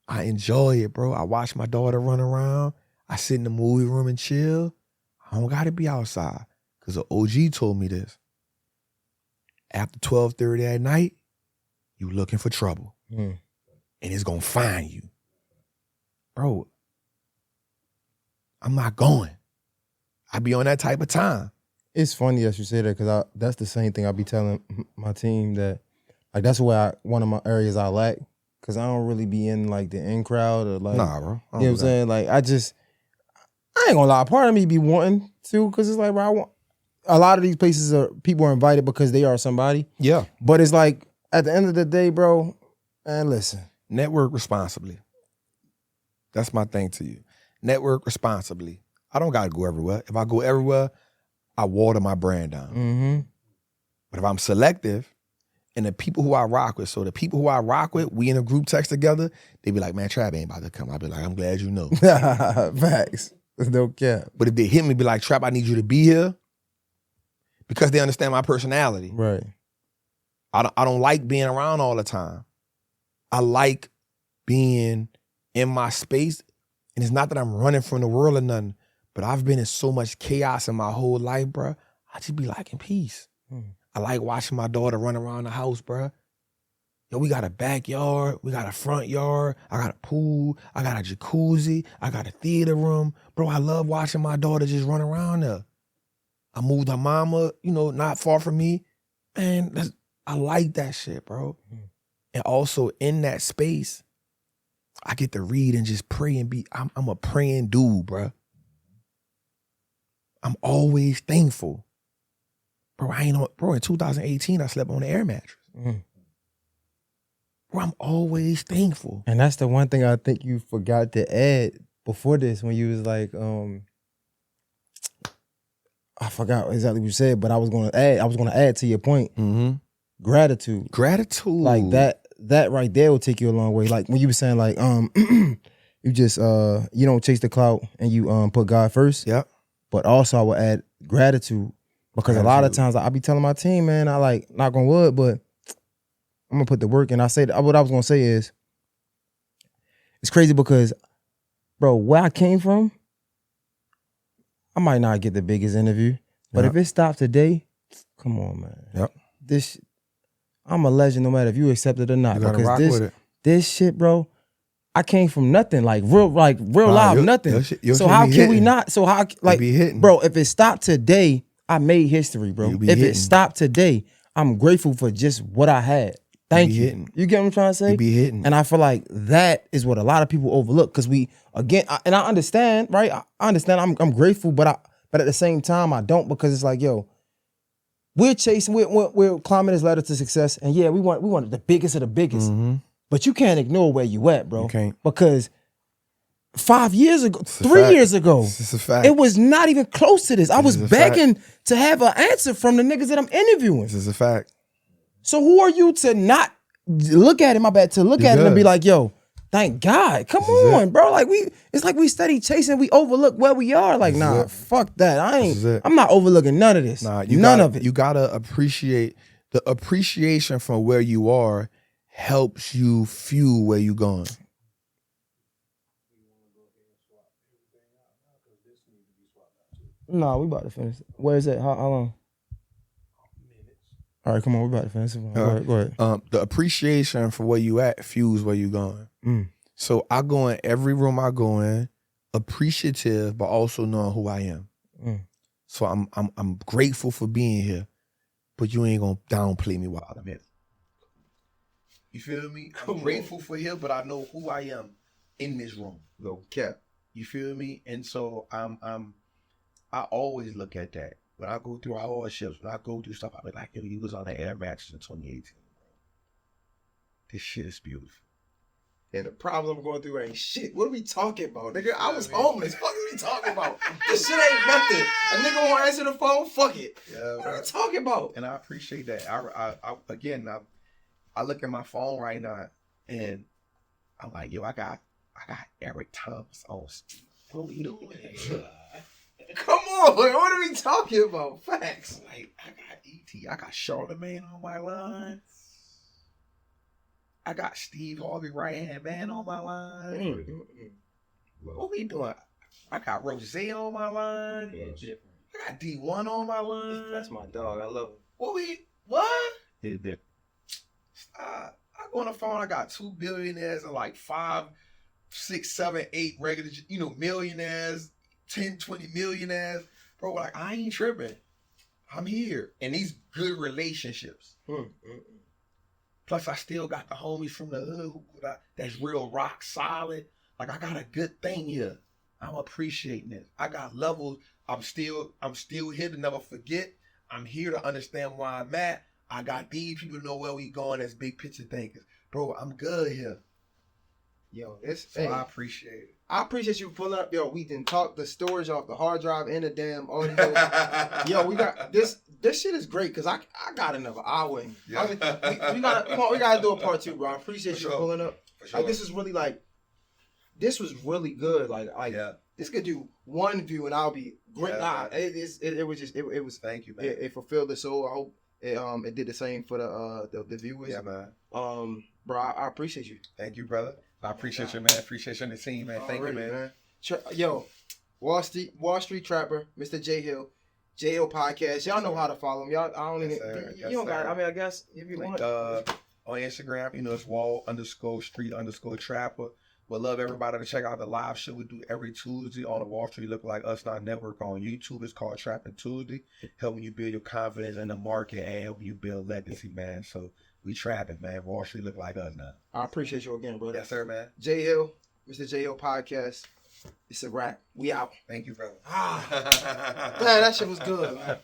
Speaker 2: I enjoy it, bro. I watch my daughter run around. I sit in the movie room and chill. I don't gotta be outside. Cause the OG told me this. After 12:30 at night, you looking for trouble. And it's gonna find you. Bro, I'm not going. I be on that type of time.
Speaker 1: It's funny that you say that because that's the same thing I be telling my team that, like, that's where one of my areas I lack because I don't really be in like the in crowd or like,
Speaker 2: nah, bro.
Speaker 1: You know what I'm saying? Like, I ain't gonna lie. Part of me be wanting to because it's like, bro, a lot of these places people are invited because they are somebody.
Speaker 2: Yeah.
Speaker 1: But it's like at the end of the day, bro, man, listen.
Speaker 2: Network responsibly. That's my thing to you. Network responsibly. I don't gotta go everywhere. If I go everywhere, I water my brand down.
Speaker 1: Mm-hmm.
Speaker 2: But if I'm selective, and the people who I rock with, so the people who I rock with, we in a group text together, they be like, man, Trap ain't about to come. I be like, I'm glad you know.
Speaker 1: Facts. No cap.
Speaker 2: But if they hit me, be like, Trap, I need you to be here, because they understand my personality.
Speaker 1: Right.
Speaker 2: I don't like being around all the time. I like being in my space. And it's not that I'm running from the world or nothing, but I've been in so much chaos in my whole life, bro. I just be like in peace. I like watching my daughter run around the house, bro. Yo, we got a backyard, we got a front yard, I got a pool, I got a jacuzzi, I got a theater room. Bro, I love watching my daughter just run around there. I moved her mama, not far from me. Man, I like that shit, bro. And also in that space, I get to read and just pray and I'm a praying dude, bro. I'm always thankful. Bro, in 2018, I slept on an air mattress. Bro, I'm always thankful.
Speaker 1: And that's the one thing I think you forgot to add before this when you was like, I forgot exactly what you said, but I was gonna add to your point. Gratitude. Like that right there will take you a long way. Like when you were saying like, you just you don't chase the clout and you put God first.
Speaker 2: Yep.
Speaker 1: But also I would add gratitude. Because a lot of times I be telling my team, man, I like knock on wood, but I'm gonna put the work in. I say what I was gonna say is, it's crazy because, bro, where I came from, I might not get the biggest interview, but if it stopped today, come on, man.
Speaker 2: Yep.
Speaker 1: I'm a legend no matter if you accept it or not.
Speaker 2: You gotta rock with it.
Speaker 1: This shit, bro, I came from nothing, like real live nothing. So how can we not? So how like, bro, if it stopped today, I made history, bro. If it stopped today, I'm grateful for just what I had. Thank you. You get what I'm trying to say?
Speaker 2: You be hitting.
Speaker 1: And I feel like that is what a lot of people overlook because and I understand, right? I understand. I'm grateful, but at the same time, I don't because it's like, yo, we're chasing, we're climbing this ladder to success, and yeah, we want the biggest of the biggest, but you can't ignore where you at, bro.
Speaker 2: You can't.
Speaker 1: Because 5 years ago, 3 years ago,
Speaker 2: it's a fact.
Speaker 1: it was not even close to this. I was begging to have an answer from the niggas that I'm interviewing.
Speaker 2: This is a fact.
Speaker 1: So who are you to not look at it, to look at it and be like, yo, thank God. Come on, bro. Like it's like we steady chasing, we overlook where we are. Like, nah, fuck that. I'm not overlooking none of this. None of it.
Speaker 2: You gotta appreciate the appreciation from where you are helps you fuel where you going.
Speaker 1: No, we about to finish. Where is it? How long? All right, come on, we about to finish. Go ahead.
Speaker 2: The appreciation for where you at fuels where you going. So I go in every room I go in, appreciative, but also knowing who I am. So I'm grateful for being here, but you ain't gonna downplay me while I'm here. You feel me? I'm grateful for here, but I know who I am in this room.
Speaker 1: Okay.
Speaker 2: You feel me? And so I always look at that. When I go through our hardships, when I go through stuff, I be like, yo, you was on the air matches in 2018. This shit is beautiful.
Speaker 1: And the problems I'm going through ain't shit. What are we talking about, nigga? I was homeless. What are we talking about? This shit ain't nothing. A nigga won't answer the phone. Fuck it. Yeah, what are we talking about?
Speaker 2: And I appreciate that. I look at my phone right now, and I'm like, yo, I got Eric Thomas on. What are we doing?
Speaker 1: Come on, what are we talking about? Facts.
Speaker 2: Like, I got E.T., I got Charlamagne on my line. I got Steve Harvey right-hand man on my line. What we doing? I got Rose on my line. I got D1 on my line.
Speaker 1: That's my dog. I love him.
Speaker 2: What? I go on the phone, I got 2 billionaires and like 5, 6, 7, 8 regular, millionaires. 10, 20 millionaires, bro, like, I ain't tripping. I'm here. And these good relationships. Plus, I still got the homies from the hood that's real rock solid. Like, I got a good thing here. I'm appreciating this. I got levels. I'm still here to never forget. I'm here to understand where I'm at. I got these people to know where we going as big picture thinkers. Bro, I'm good here.
Speaker 1: Yo,
Speaker 2: I appreciate it.
Speaker 1: I appreciate you pulling up. Yo, we didn't talk the storage off the hard drive and the damn audio. Yo, we got this. This shit is great because I got another hour. Yeah. I mean, we gotta do a part 2, bro. I appreciate you pulling up. Sure. Like, this is really this was really good. Like this could do one view and I'll be great. It was just it was.
Speaker 2: Thank you, man.
Speaker 1: It fulfilled the soul. I hope It did the same for the viewers.
Speaker 2: Yeah, man.
Speaker 1: Bro, I appreciate you.
Speaker 2: Thank you, brother. I appreciate you, man. Appreciate you on the team, man. Thank you, man.
Speaker 1: Yo, Wall Street Trapper, Mr. J Hill, J Hill Podcast. Y'all know how to follow him. Y'all, I don't even. You don't got. I mean, I guess if you want.
Speaker 2: On Instagram, it's Wall_Street_Trapper. Would love everybody to check out the live show we do every Tuesday on the Wall Street Look Like Us Not Network on YouTube. It's called Trapping Tuesday, helping you build your confidence in the market and helping you build legacy, man. So we trapping, man. Wall Street Look Like Us now.
Speaker 1: I appreciate you again, brother.
Speaker 2: Yes, sir, man.
Speaker 1: J Hill, Mr. J Hill Podcast. It's a wrap. We out.
Speaker 2: Thank you, brother.
Speaker 1: Man, that shit was good, man.